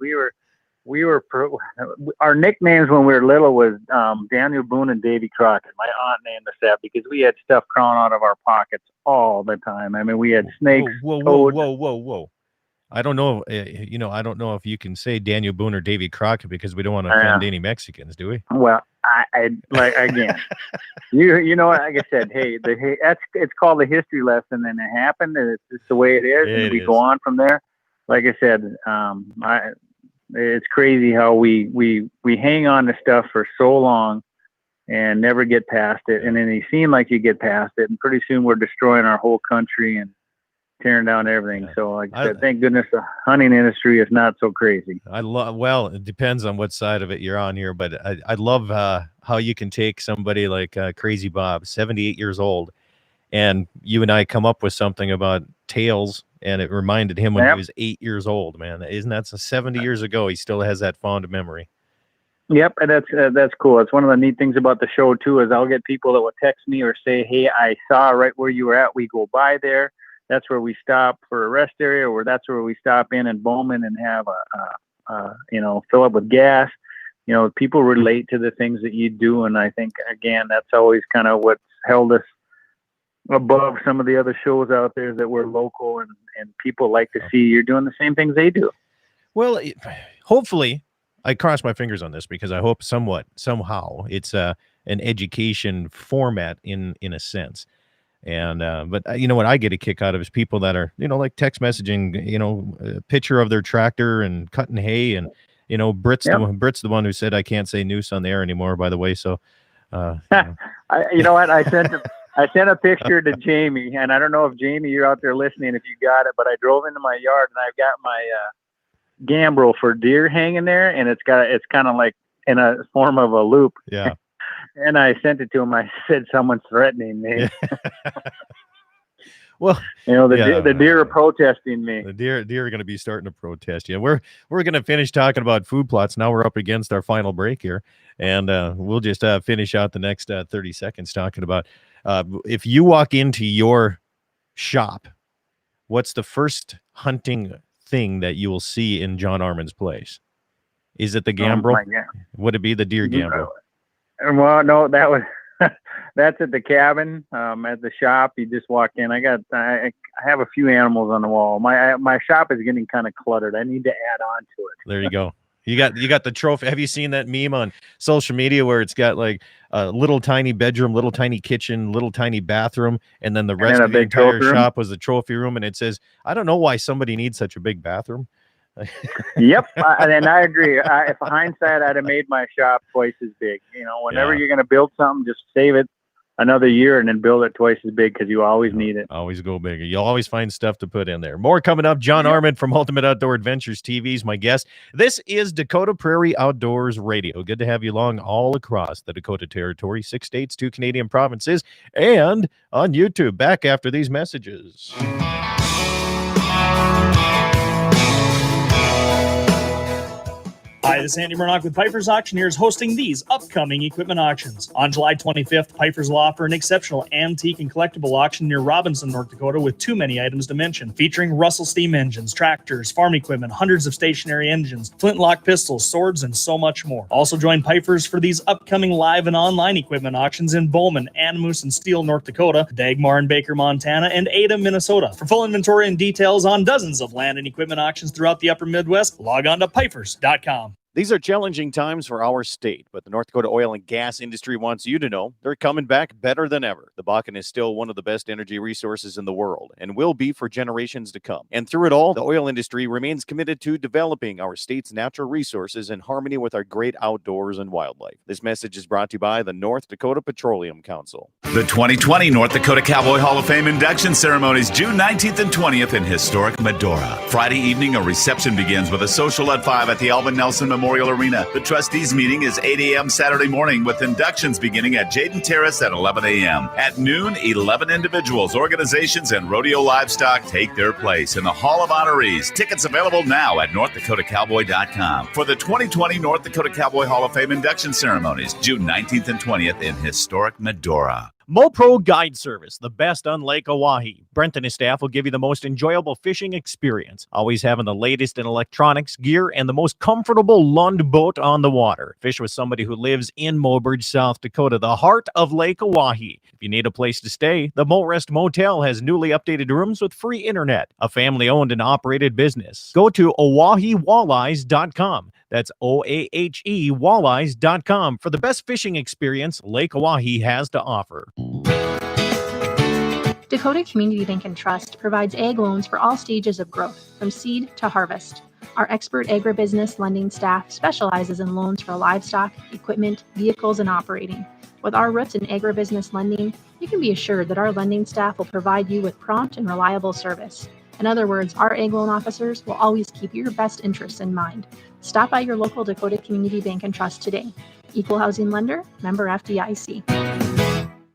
our nicknames when we were little was Daniel Boone and Davy Crockett. My aunt named us that because we had stuff crawling out of our pockets all the time. I mean, we had snakes. Whoa. I don't know. I don't know if you can say Daniel Boone or Davy Crockett because we don't want to offend any Mexicans, do we? Well, I like again. Like I said, it's called a history lesson, and it happened, and it's just the way it is, and we go on from there. Like I said, it's crazy how we hang on to stuff for so long and never get past it, and then you seem like you get past it, and pretty soon we're destroying our whole country and tearing down everything. So like I said, thank goodness the hunting industry is not so crazy. Well, it depends on what side of it you're on here, but I love how you can take somebody like Crazy Bob, 78 years old, and you and I come up with something about tails, and it reminded him when he was 8 years old, man. Isn't that 70 years ago? He still has that fond memory. Yep, and that's cool. It's one of the neat things about the show too, is I'll get people that will text me or say, hey, I saw right where you were at. We go by there. That's where we stop for a rest area, or that's where we stop in Bowman and have fill up with gas. People relate to the things that you do. And I think, again, that's always kind of what's held us above some of the other shows out there, that we're local and people like to see you're doing the same things they do. Well, hopefully I cross my fingers on this, because I hope somehow it's an education format in a sense. And but what I get a kick out of is people that are like text messaging a picture of their tractor and cutting hay, and Britt's the one who said I can't say noose on the air anymore, by the way. So what, I sent a picture to Jamie, and I don't know if Jamie, you're out there listening, if you got it, but I drove into my yard and I've got my gambrel for deer hanging there, and it's kind of like in a form of a loop. Yeah. And I sent it to him. I said, someone's threatening me. Well, the deer are protesting me. The deer are going to be starting to protest. Yeah, we're going to finish talking about food plots. Now we're up against our final break here, and we'll just finish out the next 30 seconds talking about if you walk into your shop, what's the first hunting thing that you will see in John Arman's place? Is it the gambrel? Would it be the deer gambrel? Well, no, that's at the cabin. At the shop, you just walk in. I have a few animals on the wall. My shop is getting kind of cluttered. I need to add on to it. There you go. You got the trophy. Have you seen that meme on social media where it's got like a little tiny bedroom, little tiny kitchen, little tiny bathroom, and then the rest of the entire shop was the trophy room, and it says, I don't know why somebody needs such a big bathroom. Yep, and I agree. If hindsight, I'd have made my shop twice as big. Whenever you're going to build something, just save it another year and then build it twice as big, because you always need it. Always go bigger. You'll always find stuff to put in there. More coming up. John Arman from Ultimate Outdoor Adventures TV is my guest. This is Dakota Prairie Outdoors Radio. Good to have you along all across the Dakota Territory, 6 states, 2 Canadian provinces, and on YouTube. Back after these messages. Hi, this is Andy Murdoch with Piper's Auctioneers hosting these upcoming equipment auctions. On July 25th, Piper's will offer an exceptional antique and collectible auction near Robinson, North Dakota with too many items to mention, featuring Russell steam engines, tractors, farm equipment, hundreds of stationary engines, flintlock pistols, swords, and so much more. Also join Piper's for these upcoming live and online equipment auctions in Bowman, Animus, and Steele, North Dakota, Dagmar and Baker, Montana, and Ada, Minnesota. For full inventory and details on dozens of land and equipment auctions throughout the upper Midwest, log on to pipers.com. These are challenging times for our state, but the North Dakota oil and gas industry wants you to know they're coming back better than ever. The Bakken is still one of the best energy resources in the world and will be for generations to come. And through it all, the oil industry remains committed to developing our state's natural resources in harmony with our great outdoors and wildlife. This message is brought to you by the North Dakota Petroleum Council. The 2020 North Dakota Cowboy Hall of Fame induction ceremonies June 19th and 20th in historic Medora. Friday evening, a reception begins with a social at 5 at the Alvin Nelson Memorial Arena. The trustees meeting is 8 a.m. Saturday morning with inductions beginning at Jaden Terrace at 11 a.m. At noon, 11 individuals, organizations, and rodeo livestock take their place in the Hall of Honorees. Tickets available now at NorthDakotaCowboy.com for the 2020 North Dakota Cowboy Hall of Fame induction ceremonies June 19th and 20th in historic Medora. MoPro Guide Service, the best on Lake Oahe. Brent and his staff will give you the most enjoyable fishing experience, always having the latest in electronics, gear, and the most comfortable Lund boat on the water. Fish with somebody who lives in Mobridge, South Dakota, the heart of Lake Oahe. If you need a place to stay, the Morest Motel has newly updated rooms with free internet, a family-owned and operated business. Go to OaheWalleyes.com. That's OAHE Walleyes.com for the best fishing experience Lake Oahe has to offer. Dakota Community Bank and Trust provides ag loans for all stages of growth, from seed to harvest. Our expert agribusiness lending staff specializes in loans for livestock, equipment, vehicles, and operating. With our roots in agribusiness lending, you can be assured that our lending staff will provide you with prompt and reliable service. In other words, our ag loan officers will always keep your best interests in mind. Stop by your local Dakota Community Bank and Trust today. Equal housing lender, member FDIC.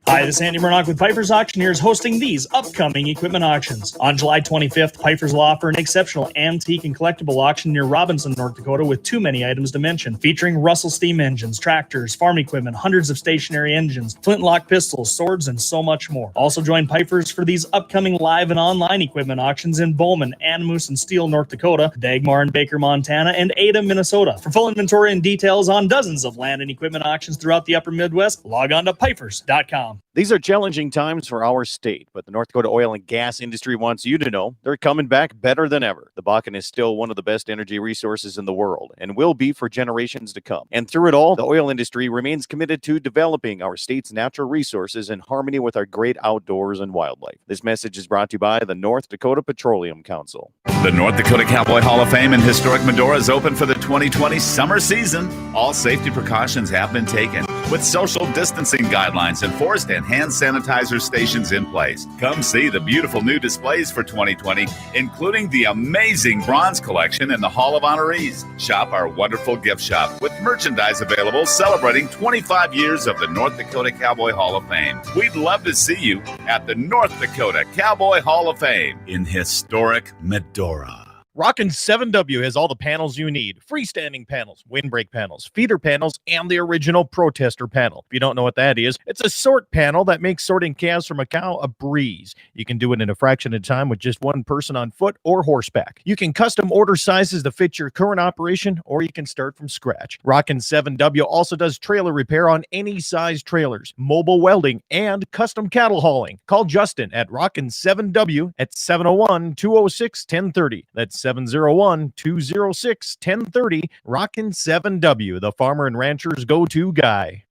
Hi, this is Andy Murdoch with Piper's Auctioneers hosting these upcoming equipment auctions. On July 25th, Piper's will offer an exceptional antique and collectible auction near Robinson, North Dakota with too many items to mention, featuring Russell steam engines, tractors, farm equipment, hundreds of stationary engines, flintlock pistols, swords, and so much more. Also join Piper's for these upcoming live and online equipment auctions in Bowman, Animus, and Steele, North Dakota, Dagmar and Baker, Montana, and Ada, Minnesota. For full inventory and details on dozens of land and equipment auctions throughout the upper Midwest, log on to pipers.com. These are challenging times for our state, but the North Dakota oil and gas industry wants you to know they're coming back better than ever. The Bakken is still one of the best energy resources in the world and will be for generations to come. And through it all, the oil industry remains committed to developing our state's natural resources in harmony with our great outdoors and wildlife. This message is brought to you by the North Dakota Petroleum Council. The North Dakota Cowboy Hall of Fame in historic Medora is open for the 2020 summer season. All safety precautions have been taken, with social distancing guidelines enforced and hand sanitizer stations in place. Come see the beautiful new displays for 2020, including the amazing bronze collection in the Hall of Honorees. Shop our wonderful gift shop with merchandise available celebrating 25 years of the North Dakota Cowboy Hall of Fame. We'd love to see you at the North Dakota Cowboy Hall of Fame in historic Medora. Rockin' 7W has all the panels you need. Freestanding panels, windbreak panels, feeder panels, and the original protester panel. If you don't know what that is, it's a sort panel that makes sorting calves from a cow a breeze. You can do it in a fraction of time with just one person on foot or horseback. You can custom order sizes to fit your current operation, or you can start from scratch. Rockin' 7W also does trailer repair on any size trailers, mobile welding, and custom cattle hauling. Call Justin at Rockin' 7W at 701-206-1030. That's 701-206-1030. Rockin' 7W, the farmer and rancher's go-to guy.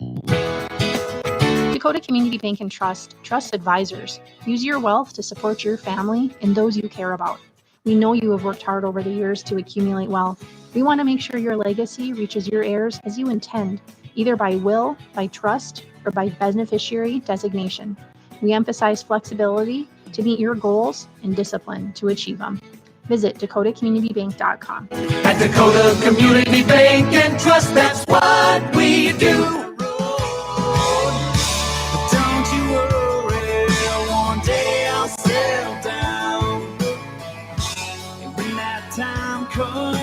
Dakota Community Bank and Trust trusts advisors. Use your wealth to support your family and those you care about. We know you have worked hard over the years to accumulate wealth. We want to make sure your legacy reaches your heirs as you intend, either by will, by trust, or by beneficiary designation. We emphasize flexibility to meet your goals and discipline to achieve them. Visit DakotaCommunityBank.com. At Dakota Community Bank and Trust, that's what we do. But don't you worry, one day I'll settle down. And when that time comes,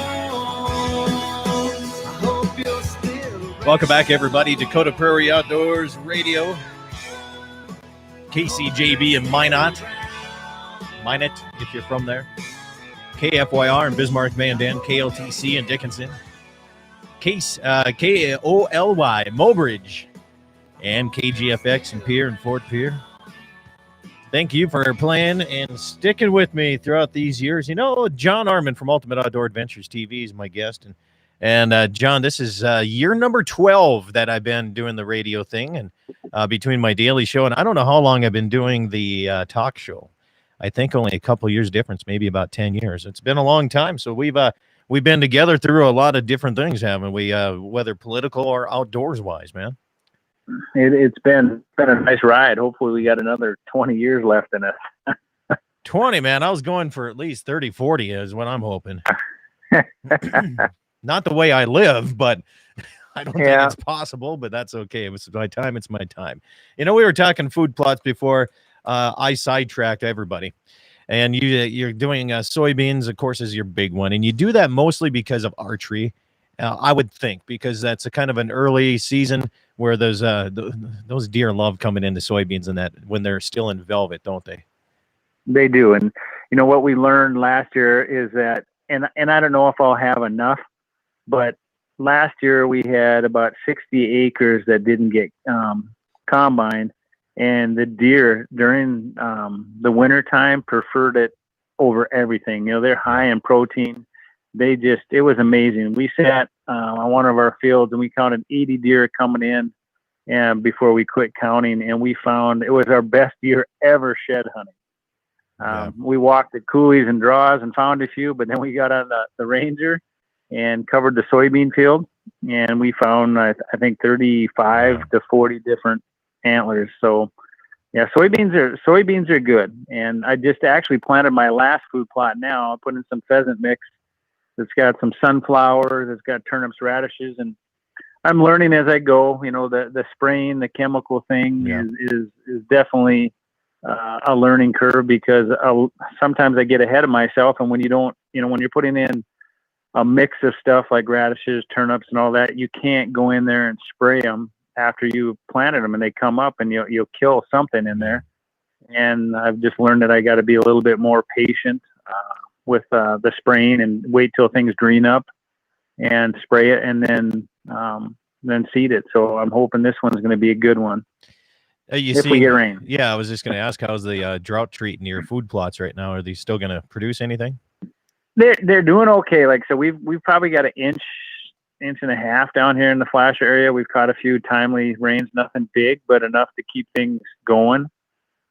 Welcome back, everybody. Dakota Prairie Outdoors Radio. KCJB in Minot, if you're from there. KFYR in Bismarck, Mandan. KLTC in Dickinson. KOLY, Mobridge. And KGFX in Pierre and Fort Pierre. Thank you for playing and sticking with me throughout these years. You know, John Arman from Ultimate Outdoor Adventures TV is my guest. And John, this is year number 12 that I've been doing the radio thing, and between my daily show, and I don't know how long I've been doing the talk show. I think only a couple years difference, maybe about 10 years. It's been a long time. So we've been together through a lot of different things, haven't we? Whether political or outdoors wise, man. It's been a nice ride. Hopefully we got another 20 years left in us. 20, man. I was going for at least 30, 40 is what I'm hoping. Not the way I live, but I don't think it's possible, but that's okay. If it's my time, it's my time. You know, we were talking food plots before I sidetracked everybody. And you're doing soybeans, of course, is your big one. And you do that mostly because of archery. I would think, because that's a kind of an early season where those deer love coming into soybeans and that when they're still in velvet, don't they? They do. And you know what we learned last year is that, and I don't know if I'll have enough, but last year we had about 60 acres that didn't get combined, and the deer during the winter time preferred it over everything. You know, they're high in protein. It was amazing. We sat on one of our fields and we counted 80 deer coming in, and before we quit counting, and we found it was our best year ever shed hunting. We walked the coulees and draws and found a few, but then we got on the Ranger and covered the soybean field, and we found I think 35 to 40 different antlers. So yeah, soybeans are good. And I just actually planted my last food plot now. I put in some pheasant mix. It's got some sunflowers. It's got turnips, radishes, and I'm learning as I go. You know, the spraying, the chemical thing is definitely a learning curve, because sometimes I get ahead of myself. And when you don't, you know, when you're putting in a mix of stuff like radishes, turnips, and all that, you can't go in there and spray them after you planted them and they come up, and you'll kill something in there. And I've just learned that I got to be a little bit more patient with the spraying and wait till things green up and spray it, and then seed it. So I'm hoping this one's going to be a good one. We get rain. Yeah, I was just going to ask, how's the drought treating your food plots right now? Are they still going to produce anything? They're doing okay. Like, so we've probably got an inch and a half down here in the Flasher area. We've caught a few timely rains, nothing big, but enough to keep things going.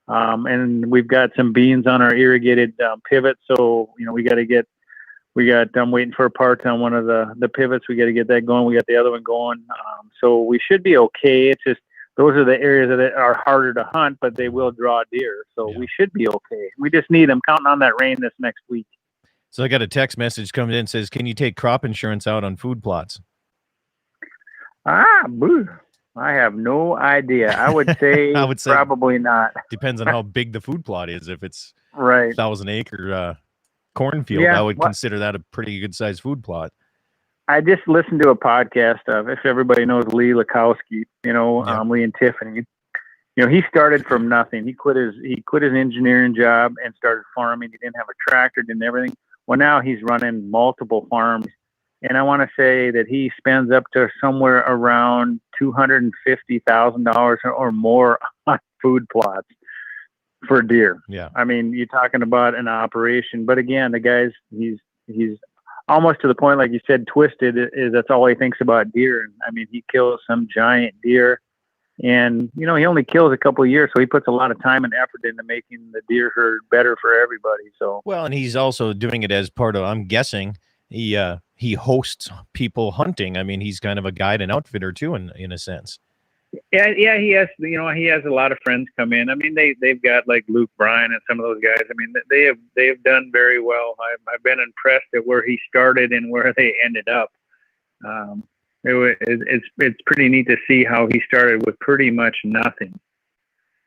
And we've got some beans on our irrigated pivot. So, you know, I'm waiting for parts on one of the pivots. We got to get that going. We got the other one going. So we should be okay. It's just, those are the areas that are harder to hunt, but they will draw deer. So we should be okay. We just need them. Counting on that rain this next week. So I got a text message coming in, says, can you take crop insurance out on food plots? Boo. I have no idea. I would say, probably not. Depends on how big the food plot is. If it's right 1,000-acre cornfield, I would consider that a pretty good sized food plot. I just listened to a podcast of, if everybody knows Lee Lakowski, you know, Lee and Tiffany. You know, he started from nothing. He quit his engineering job and started farming. He didn't have a tractor, didn't everything. Well, now he's running multiple farms. And I want to say that he spends up to somewhere around $250,000 or more on food plots for deer. Yeah. I mean, you're talking about an operation. But again, the guy's, he's almost to the point, like you said, twisted, is that's all he thinks about deer. And I mean, he kills some giant deer. And, you know, he only kills a couple of years, so he puts a lot of time and effort into making the deer herd better for everybody. So well, and he's also doing it as part of, I'm guessing, he hosts people hunting. I mean, he's kind of a guide and outfitter too, in a sense. Yeah, he has. You know, he has a lot of friends come in. I mean, they've got like Luke Bryan and some of those guys. I mean, they have done very well. I've been impressed at where he started and where they ended up. It's pretty neat to see how he started with pretty much nothing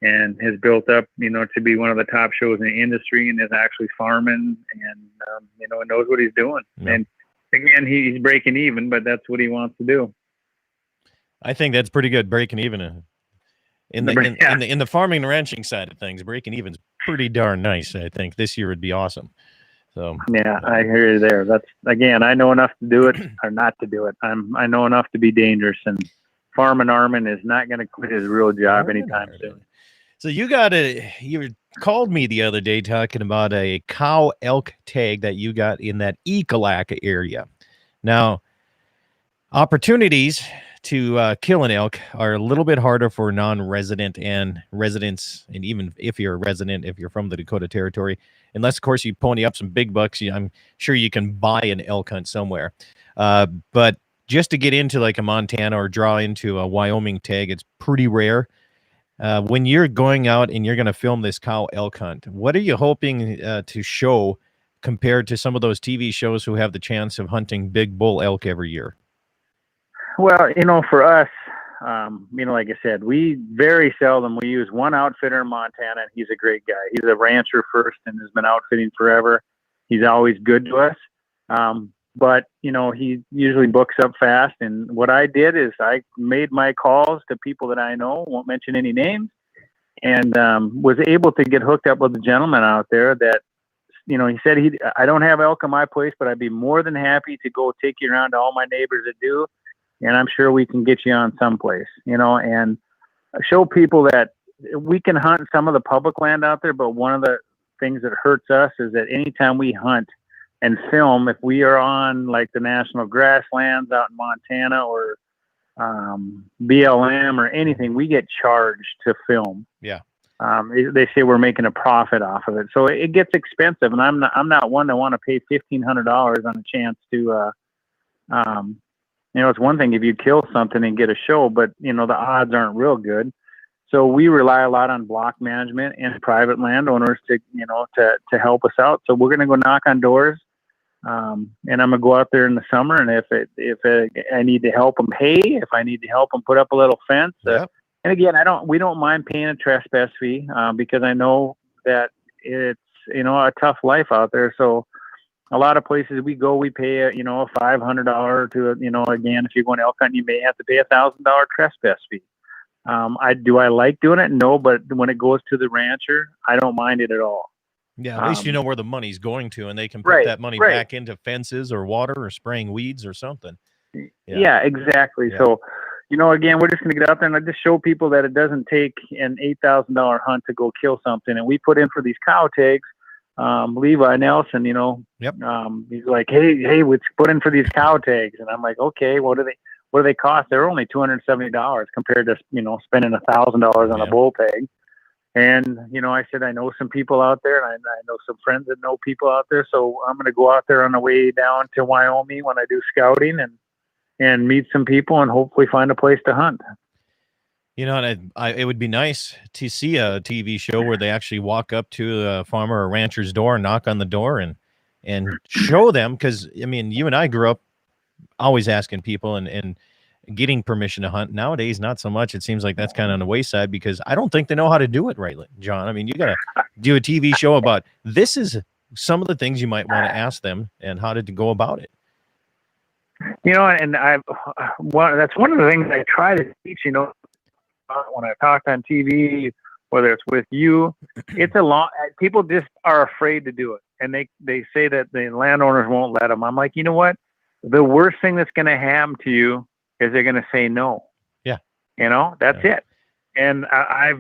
and has built up, you know, to be one of the top shows in the industry, and is actually farming and, you know, knows what he's doing. Yeah. And again, he's breaking even, but that's what he wants to do. I think that's pretty good, breaking even. In the farming and ranching side of things, breaking even's pretty darn nice. I think this year would be awesome. So yeah, I hear you there. That's, again, I know enough to do it or not to do it. I know enough to be dangerous, and Farm and Arman is not going to quit his real job anytime soon. So you called me the other day talking about a cow elk tag that you got in that Ekalaka area. Now, opportunities to kill an elk are a little bit harder for non-resident and residents, and even if you're a resident, if you're from the Dakota Territory, unless, of course, you pony up some big bucks, I'm sure you can buy an elk hunt somewhere. But just to get into like a Montana or draw into a Wyoming tag, it's pretty rare. When you're going out and you're going to film this cow elk hunt, what are you hoping to show compared to some of those TV shows who have the chance of hunting big bull elk every year? Well, for us, like I said, we very seldom, we use one outfitter in Montana, and he's a great guy. He's a rancher first and has been outfitting forever. He's always good to us. But, he usually books up fast. And what I did is I made my calls to people that I know, won't mention any names, and was able to get hooked up with a gentleman out there that, he said, I don't have elk in my place, but I'd be more than happy to go take you around to all my neighbors that do. And I'm sure we can get you on someplace, and show people that we can hunt some of the public land out there. But one of the things that hurts us is that anytime we hunt and film, if we are on like the national grasslands out in Montana or BLM or anything, we get charged to film. Yeah. They say we're making a profit off of it. So it gets expensive, and I'm not one to want to pay $1,500 on a chance to, it's one thing if you kill something and get a show, but the odds aren't real good. So we rely a lot on block management and private landowners to help us out. So we're going to go knock on doors, and I'm going to go out there in the summer. And if I need to help them hay, if I need to help them put up a little fence, yep. And again, we don't mind paying a trespass fee because I know that it's a tough life out there. So a lot of places we go, we pay a $500 to again, if you're going elk hunting, you may have to pay $1,000 trespass fee. Do I like doing it? No, but when it goes to the rancher, I don't mind it at all. Yeah, at least you know where the money's going to, and they can put that money back into fences or water or spraying weeds or something. Yeah, exactly. Yeah. So, again, we're just going to get out there and just show people that it doesn't take an $8,000 hunt to go kill something. And we put in for these cow tags. Levi Nelson, he's like, hey, let's put in for these cow tags. And I'm like, okay, what do they cost? They're only $270 compared to, spending $1,000 on a bull tag. And, I said, I know some people out there, and I know some friends that know people out there. So I'm going to go out there on the way down to Wyoming when I do scouting and meet some people and hopefully find a place to hunt. And it would be nice to see a TV show where they actually walk up to a farmer or rancher's door and knock on the door and show them. Because, you and I grew up always asking people and getting permission to hunt. Nowadays, not so much. It seems like that's kind of on the wayside because I don't think they know how to do it right, John. You got to do a TV show about this is some of the things you might want to ask them and how to go about it. And that's one of the things I try to teach, when I talk on TV, whether it's with you, people just are afraid to do it. And they say that the landowners won't let them. I'm like, you know what? The worst thing that's going to happen to you is they're going to say no. Yeah. That's it. And I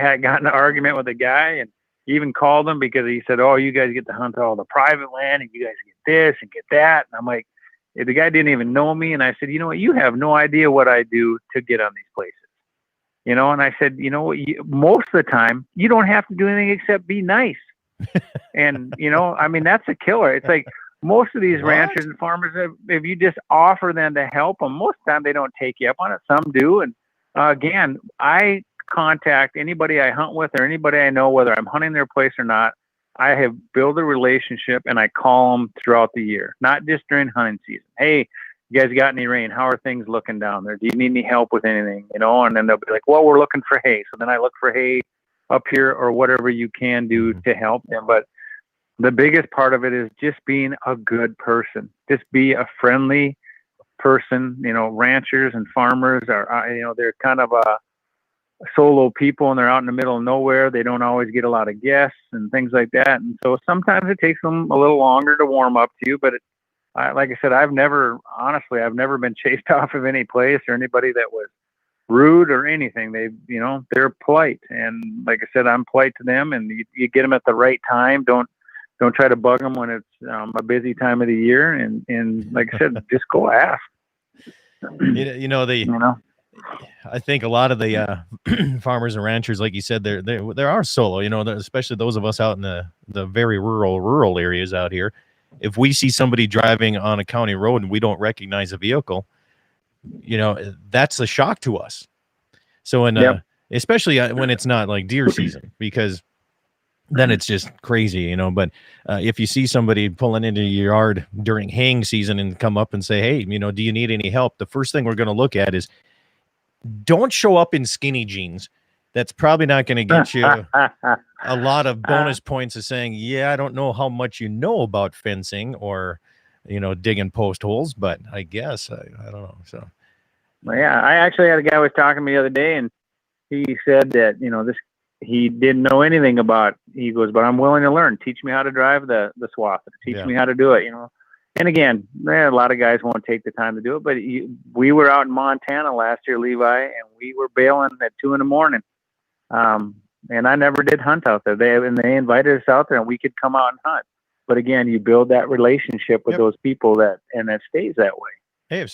had gotten an argument with a guy and even called him because he said, oh, you guys get to hunt all the private land and you guys get this and get that. And I'm like, the guy didn't even know me. And I said, you know what? You have no idea what I do to get on these places. And I said, most of the time you don't have to do anything except be nice. And, that's a killer. It's like most of these ranchers and farmers, if you just offer them to help them, most of the time they don't take you up on it. Some do. And again, I contact anybody I hunt with or anybody I know, whether I'm hunting their place or not. I have built a relationship and I call them throughout the year, not just during hunting season. Hey, you guys got any rain? How are things looking down there? Do you need any help with anything? And then they'll be like, well, we're looking for hay. So then I look for hay up here or whatever you can do to help them. But the biggest part of it is just being a good person. Just be a friendly person. Ranchers and farmers are, they're kind of solo people, and they're out in the middle of nowhere. They don't always get a lot of guests and things like that. And so sometimes it takes them a little longer to warm up to you. But like I said, I've never been chased off of any place or anybody that was rude or anything. They're polite. And like I said, I'm polite to them, and you get them at the right time. Don't try to bug them when it's a busy time of the year. And like I said, just go ask. I think a lot of the farmers and ranchers, like you said, there are solo, especially those of us out in the very rural areas out here. If we see somebody driving on a county road and we don't recognize a vehicle, that's a shock to us. So especially when it's not like deer season, because then it's just crazy, but if you see somebody pulling into your yard during haying season and come up and say, hey, do you need any help? The first thing we're going to look at is, don't show up in skinny jeans. That's probably not going to get you a lot of bonus points of saying, yeah, I don't know how much you know about fencing or, digging post holes, but I guess I don't know. So, well, yeah, I actually had a guy was talking to me the other day, and he said that, he didn't know anything about, he goes, but I'm willing to learn. Teach me how to drive the swath. Teach me how to do it, And again, a lot of guys won't take the time to do it, but we were out in Montana last year, Levi, and we were bailing at 2 a.m. And I never did hunt out there. They invited us out there, and we could come out and hunt. But again, you build that relationship with those people and that stays that way. Hey,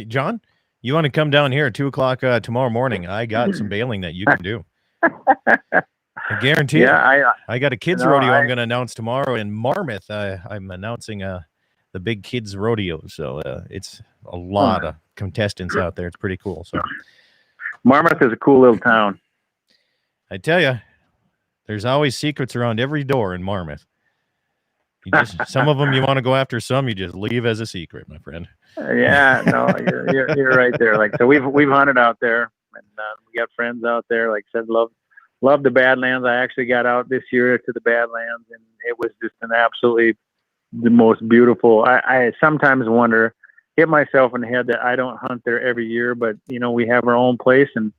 John, you want to come down here at 2:00 tomorrow morning? I got some bailing that you can do. I guarantee you. I got a kids rodeo I'm going to announce tomorrow in Marmouth. I'm announcing the big kids rodeo. So it's a lot of contestants out there. It's pretty cool. So Marmouth is a cool little town. I tell you, there's always secrets around every door in Marmouth. Some of them you want to go after, some you just leave as a secret, my friend. Yeah, no, you're right there. Like, so we've hunted out there, and we got friends out there. Like I said, love the Badlands. I actually got out this year to the Badlands, and it was just an absolutely the most beautiful. I sometimes wonder, hit myself in the head that I don't hunt there every year, but we have our own place, and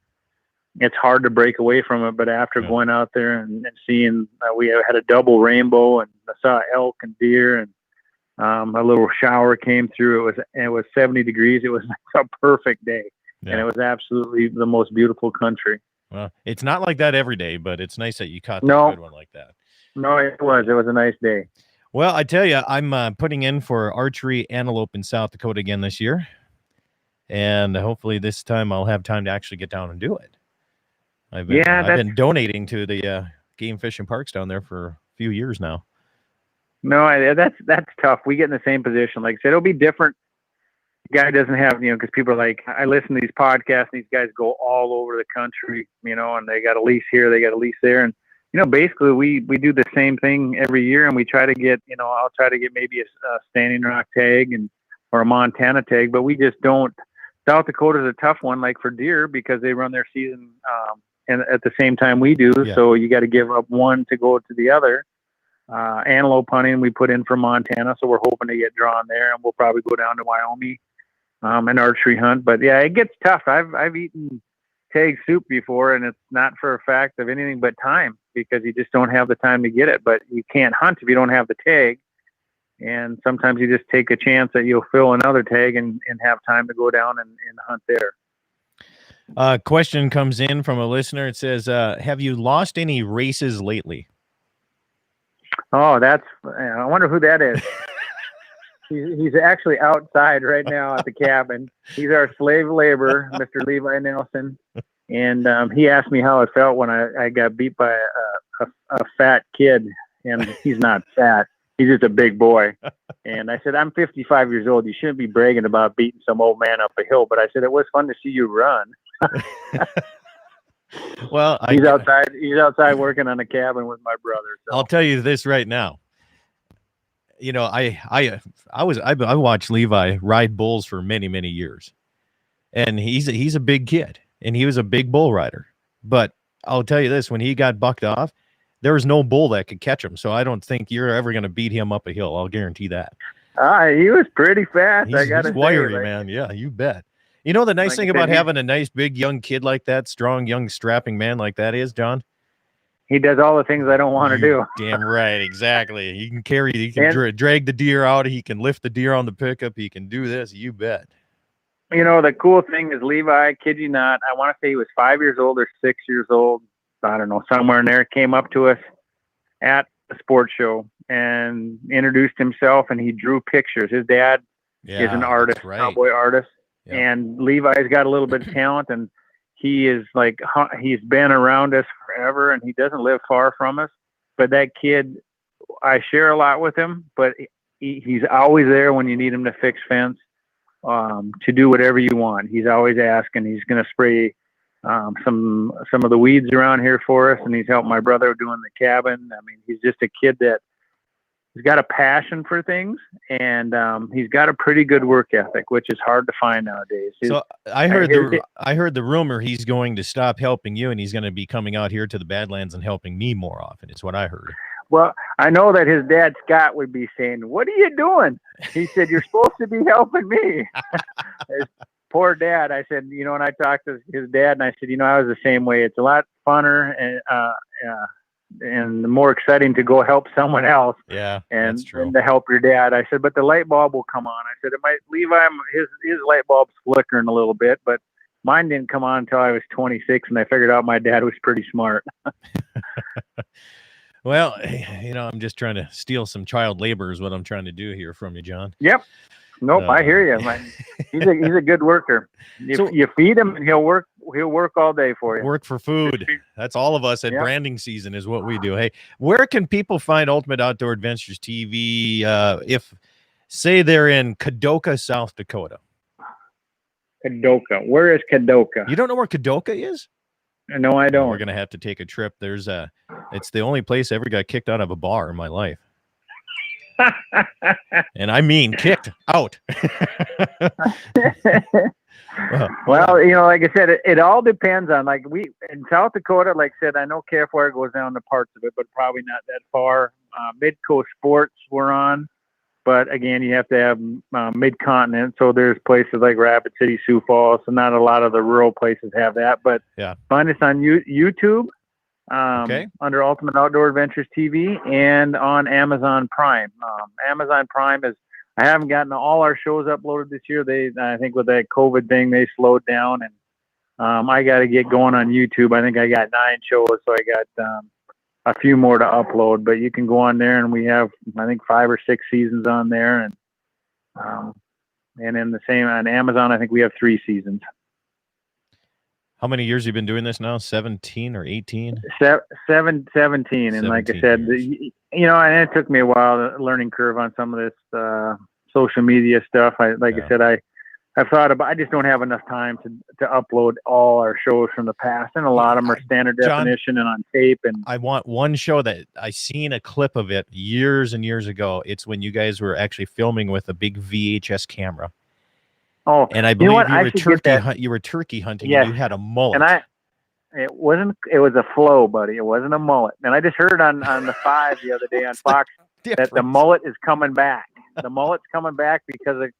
it's hard to break away from it. But after going out there and seeing, we had a double rainbow, and I saw elk and deer, and a little shower came through. It was 70 degrees. It was a perfect day, and it was absolutely the most beautiful country. Well, it's not like that every day, but it's nice that you caught a good one like that. No, it was a nice day. Well, I tell you, I'm putting in for archery antelope in South Dakota again this year, and hopefully this time I'll have time to actually get down and do it. I've been donating to the game fishing parks down there for a few years now. No, that's tough. We get in the same position. Like I said, it'll be different. The guy doesn't have, because people are like, I listen to these podcasts, and these guys go all over the country, and they got a lease here, they got a lease there. And, basically we do the same thing every year, and we try to get, I'll try to get maybe a Standing Rock tag or a Montana tag, but we just don't. South Dakota is a tough one, like for deer, because they run their season and at the same time we do. Yeah. So you got to give up one to go to the other. Antelope hunting we put in for Montana, so we're hoping to get drawn there, and we'll probably go down to Wyoming and archery hunt. But yeah, it gets tough. I've eaten tag soup before, and it's not for a fact of anything but time, because you just don't have the time to get it. But you can't hunt if you don't have the tag, and sometimes you just take a chance that you'll fill another tag and have time to go down and hunt there. Question comes in from a listener. It says, have you lost any races lately? Oh, I wonder who that is. He's actually outside right now at the cabin. He's our slave labor, Mr. Levi Nelson. And he asked me how it felt when I got beat by a fat kid. And he's not fat. He's just a big boy. And I said, I'm 55 years old. You shouldn't be bragging about beating some old man up a hill. But I said, it was fun to see you run. Well, he's outside working on a cabin with my brother. So. I'll tell you this right now. I watched Levi ride bulls for many, many years, and he's a big kid, and he was a big bull rider. But I'll tell you this: when he got bucked off, there was no bull that could catch him. So I don't think you're ever going to beat him up a hill. I'll guarantee that. He was pretty fast. He's wiry, man. Yeah, you bet. You know the nice thing about having a nice big young kid like that, strong, young, strapping man like that is, John? He does all the things I don't want to do. Damn right, exactly. He can drag the deer out. He can lift the deer on the pickup. He can do this. You bet. You know, the cool thing is Levi, kid you not, I want to say he was 5 years old or 6 years old. I don't know, somewhere in there, came up to us at the sports show and introduced himself, and he drew pictures. His dad is an artist, cowboy artist. Yep. And Levi's got a little bit of talent, and he is like, he's been around us forever, and he doesn't live far from us. But that kid, I share a lot with him, but he's always there when you need him to fix fence, to do whatever you want. He's always asking. He's going to spray some of the weeds around here for us, and he's helped my brother doing the cabin. I mean, he's just a kid that he's got a passion for things, and he's got a pretty good work ethic, which is hard to find nowadays. So I heard the rumor he's going to stop helping you, and he's going to be coming out here to the Badlands and helping me more often. Is what I heard. Well, I know that his dad Scott would be saying, "What are you doing?" He said, "You're supposed to be helping me." His poor dad. I said, you know, when I talked to his dad, and I said, you know, I was the same way. It's a lot funner and more exciting to go help someone else. Yeah, and, that's true. And to help your dad. I said, but the light bulb will come on. I said, it might Levi, his light bulb's flickering a little bit, but mine didn't come on until I was 26, and I figured out my dad was pretty smart. Well, you know, I'm just trying to steal some child labor is what I'm trying to do here from you, John. Yep. Nope, I hear you. He's a good worker. You feed him, and he'll work all day for you. Work for food. That's all of us at branding season is what we do. Hey, where can people find Ultimate Outdoor Adventures TV if, say, they're in Kadoka, South Dakota? Kadoka. Where is Kadoka? You don't know where Kadoka is? No, I don't. We're going to have to take a trip. It's the only place I ever got kicked out of a bar in my life. And I mean kicked out. Well, you know, like I said, it all depends on, like, we in South Dakota, like I said, I know Campfire goes down to parts of it, but probably not that far. Mid-Coast Sports we're on, but again, you have to have mid-continent, so there's places like Rapid City, Sioux Falls, so not a lot of the rural places have that, but find us on YouTube. Under Ultimate Outdoor Adventures TV and on Amazon Prime. Amazon Prime is, I haven't gotten all our shows uploaded this year. I think with that COVID thing, they slowed down, and I got to get going on YouTube. I think I got 9 shows, so I got a few more to upload, but you can go on there, and we have, I think, 5 or 6 seasons on there. And in the same on Amazon, I think we have 3 seasons. How many years have you been doing this now? 17 or 18? 17. And like I said, you know, and it took me a while, learning curve on some of this social media stuff. I said, I've thought about, I just don't have enough time to upload all our shows from the past. And a lot of them are standard definition and on tape. And I want one show that I seen a clip of it years and years ago. It's when you guys were actually filming with a big VHS camera. Oh, and I believe you were turkey hunting. Yes. And you had a mullet. And it was a flow, buddy. It wasn't a mullet. And I just heard on the 5 the other day on Fox that the mullet is coming back. The mullet's coming back because of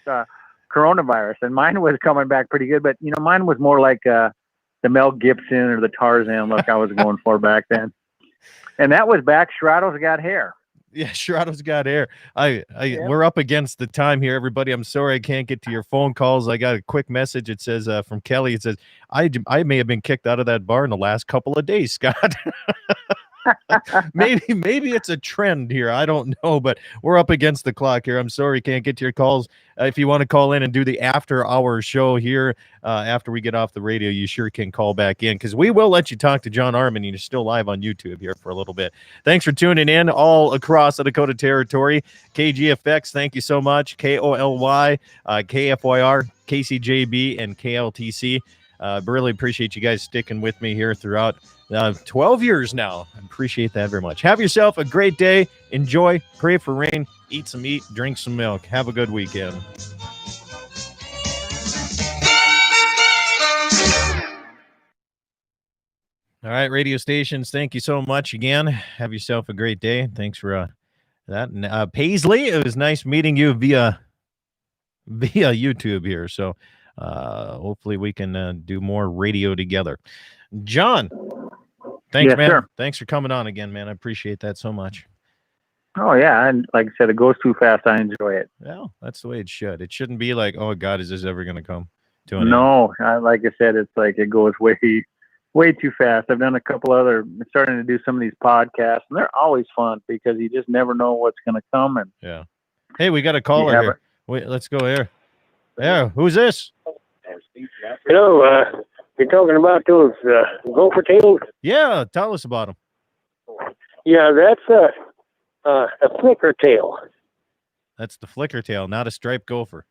the coronavirus. And mine was coming back pretty good, but you know, mine was more like the Mel Gibson or the Tarzan look I was going for back then. And that was back. Shrado's got hair. Yeah, Shrado's got hair. We're up against the time here, everybody. I'm sorry I can't get to your phone calls. I got a quick message. It says from Kelly. It says I may have been kicked out of that bar in the last couple of days, Scott. maybe it's a trend here. I don't know, but we're up against the clock here. I'm sorry, can't get to your calls. If you want to call in and do the after-hour show here after we get off the radio, you sure can call back in because we will let you talk to John Arman. You're still live on YouTube here for a little bit. Thanks for tuning in all across the Dakota Territory. KGFX, thank you so much. KOLY, KFYR, KCJB, and KLTC. Really appreciate you guys sticking with me here throughout 12 years now. I appreciate that very much. Have yourself a great day. Enjoy. Pray for rain. Eat some meat. Drink some milk. Have a good weekend. All right, radio stations, thank you so much again. Have yourself a great day. Thanks for That Paisley, it was nice meeting you via YouTube here. So hopefully we can do more radio together. John, thanks, yes, man. Sir. Thanks for coming on again, man. I appreciate that so much. Oh yeah, and like I said, it goes too fast. I enjoy it. Well, that's the way it should. It shouldn't be like, oh God, is this ever going to come to an end? Like I said, it's like it goes way too fast. I've done a couple other, starting to do some of these podcasts, and they're always fun because you just never know what's going to come. And yeah. Hey, we got a caller here. Wait, let's go here. Yeah, who's this? Hello, you're talking about those gopher tails? Yeah, tell us about them. Yeah, that's a flicker tail. That's the flicker tail, not a striped gopher.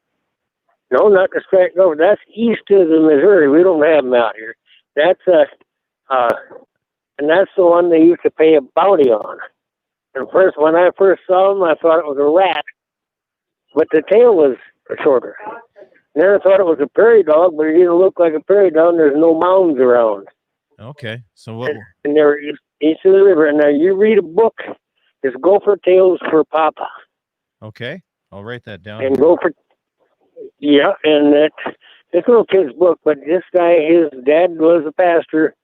No, not the striped gopher. That's east of the Missouri. We don't have them out here. That's and that's the one they used to pay a bounty on. And when I first saw them, I thought it was a rat, but the tail was shorter. And then I thought it was a prairie dog, but it didn't look like a prairie dog. There's no mounds around. Okay, so what? And they're east of the river. And now you read a book. It's Gopher Tales for Papa. Okay, I'll write that down. And Gopher, yeah, and it's a little kid's book. But this guy, his dad was a pastor,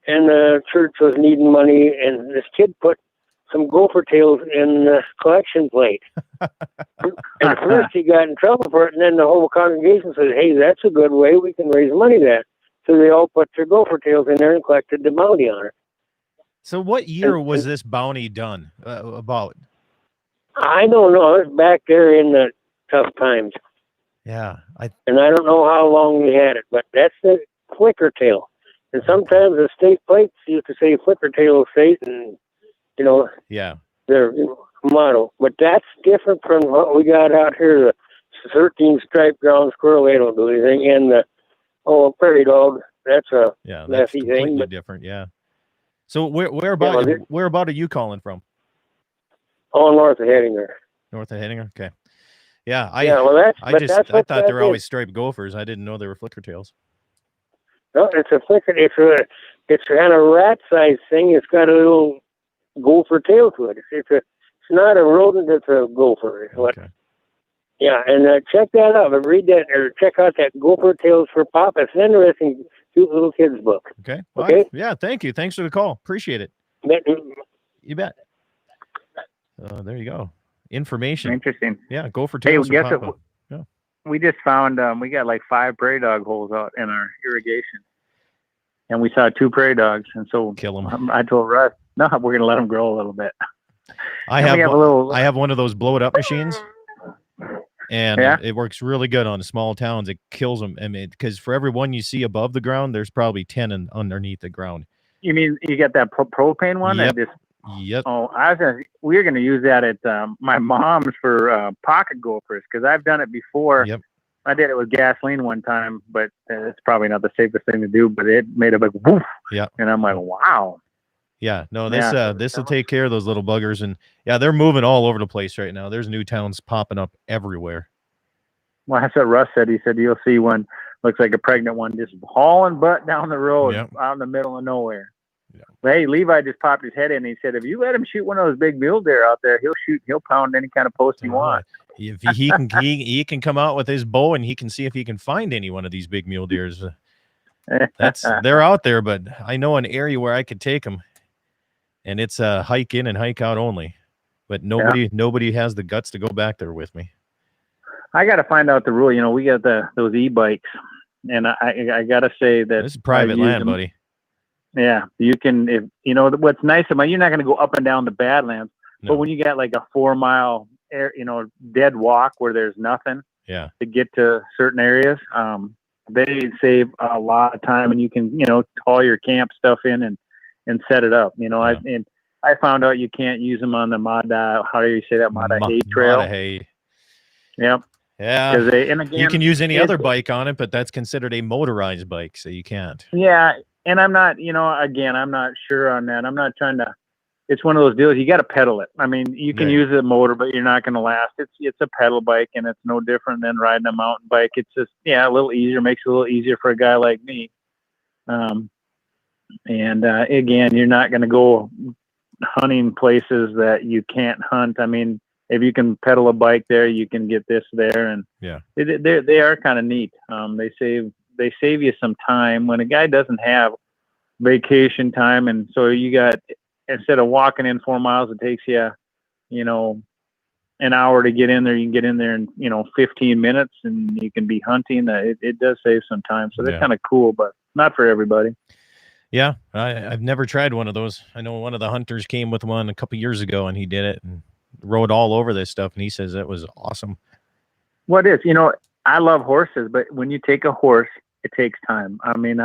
and the church was needing money, and this kid put some gopher tails in the collection plate. And first he got in trouble for it, and then the whole congregation said, hey, that's a good way. We can raise money that. So they all put their gopher tails in there and collected the bounty on it. So what year was this bounty done about? I don't know. It was back there in the tough times. Yeah. And I don't know how long we had it, but that's the flicker tail. And sometimes the state plates used to say flicker tail state, and yeah, their motto. But that's different from what we got out here. The 13 striped ground squirrel, they don't do anything, and the prairie dog. That's a messy completely thing. Different, yeah. So where about are you calling from? Oh, north of Hettinger. North of Hettinger, okay. Yeah, I thought they were always striped gophers. I didn't know they were flicker tails. No, it's a flicker. It's kind of rat-sized thing. It's got a little gopher tail to it. It's not a rodent. It's a gopher. Okay. Yeah, and check that out. Read that, or check out that Gopher Tales for Papa. It's an interesting, cute little kid's book. Okay. Well, okay. Yeah. Thank you. Thanks for the call. Appreciate it. You bet. There you go. Information. Interesting. Yeah. Gopher Tales for Papa. Yeah. We just found we got like 5 prairie dog holes out in our irrigation, and we saw 2 prairie dogs, and so kill them. I told Russ, no, we're gonna let them grow a little bit. I have one of those blow it up machines. And it works really good on small towns. It kills them. I mean, because for every one you see above the ground, there's probably 10 underneath the ground. You mean you get that propane one? Yep. Yep. Oh, we were going to use that at my mom's for pocket gophers, because I've done it before. Yep. I did it with gasoline one time, but it's probably not the safest thing to do. But it made a big woof. Yeah. And I'm like, wow. Yeah, no, this will take care of those little buggers, and they're moving all over the place right now. There's new towns popping up everywhere. Well, that's what Russ said. He said you'll see one looks like a pregnant one just hauling butt down the road out in the middle of nowhere. Yeah. But hey, Levi just popped his head in. And he said, if you let him shoot one of those big mule deer out there, he'll pound any kind of post he wants. If he can come out with his bow and he can see if he can find any one of these big mule deers. They're out there, but I know an area where I could take them. And it's a hike in and hike out only, but nobody has the guts to go back there with me. I got to find out the rule. We got those e-bikes, and I got to say that this is private land, buddy. Yeah, you can. If what's nice about you're not going to go up and down the Badlands, but when you got like a 4-mile dead walk where there's nothing, to get to certain areas, they save a lot of time, and you can haul your camp stuff in and set it up. I found out you can't use them on the Mada. How do you say that? Mada Hay Trail. Mada Hay. Yep. Yeah. And again, you can use any other bike on it, but that's considered a motorized bike, so you can't. Yeah, and I'm not. Again, I'm not sure on that. I'm not trying to. It's one of those deals. You got to pedal it. I mean, you can use a motor, but you're not going to last. It's a pedal bike, and it's no different than riding a mountain bike. It's just a little easier. Makes it a little easier for a guy like me. And again, you're not going to go hunting places that you can't hunt. I mean, if you can pedal a bike there, you can get this there, and they are kind of neat. They save you some time when a guy doesn't have vacation time, and so you got, instead of walking in 4 miles, it takes you, an hour to get in there. You can get in there in 15 minutes, and you can be hunting. It does save some time, so they're kind of cool, but not for everybody. Yeah, I've never tried one of those. I know one of the hunters came with one a couple years ago, and he did it and rode all over this stuff, and he says it was awesome. What is, I love horses, but when you take a horse, it takes time. I mean,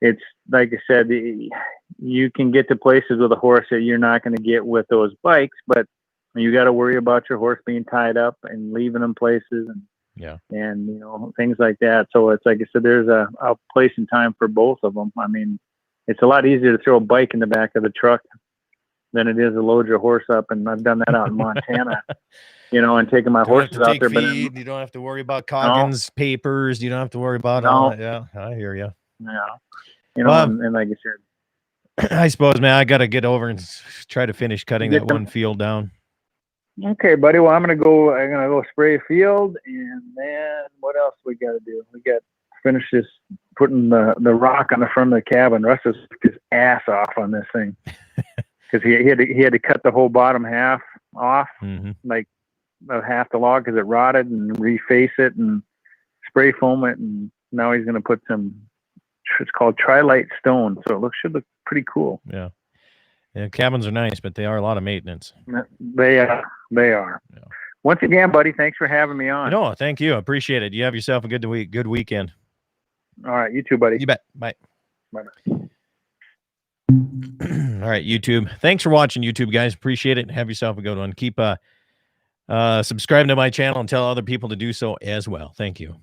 it's like I said, you can get to places with a horse that you're not going to get with those bikes, but you got to worry about your horse being tied up and leaving them places and things like that. So it's like I said, there's a place and time for both of them. I mean, it's a lot easier to throw a bike in the back of the truck than it is to load your horse up. And I've done that out in Montana, and taking my horses out there. Feed, you don't have to worry about Coggins papers. You don't have to worry about all that. Yeah, I hear you. Yeah. And like I said, I suppose, man, I got to get over and try to finish cutting that one field down. Okay, buddy. Well, I'm gonna go spray a field, and then what else we got to do? We got to finish this, putting the rock on the front of the cabin. Russ has his ass off on this thing because he had to cut the whole bottom half off, like half the log, because it rotted, and reface it and spray foam it, and now he's gonna put some. It's called Trilite stone, so it should look pretty cool. Yeah. Yeah, cabins are nice, but they are a lot of maintenance. They are. Yeah. Once again, buddy, thanks for having me on. No, thank you. I appreciate it. You have yourself a good weekend. All right, you too, buddy. You bet. Bye. Bye. All right, YouTube. Thanks for watching, YouTube guys. Appreciate it. Have yourself a good one. Keep subscribing to my channel and tell other people to do so as well. Thank you.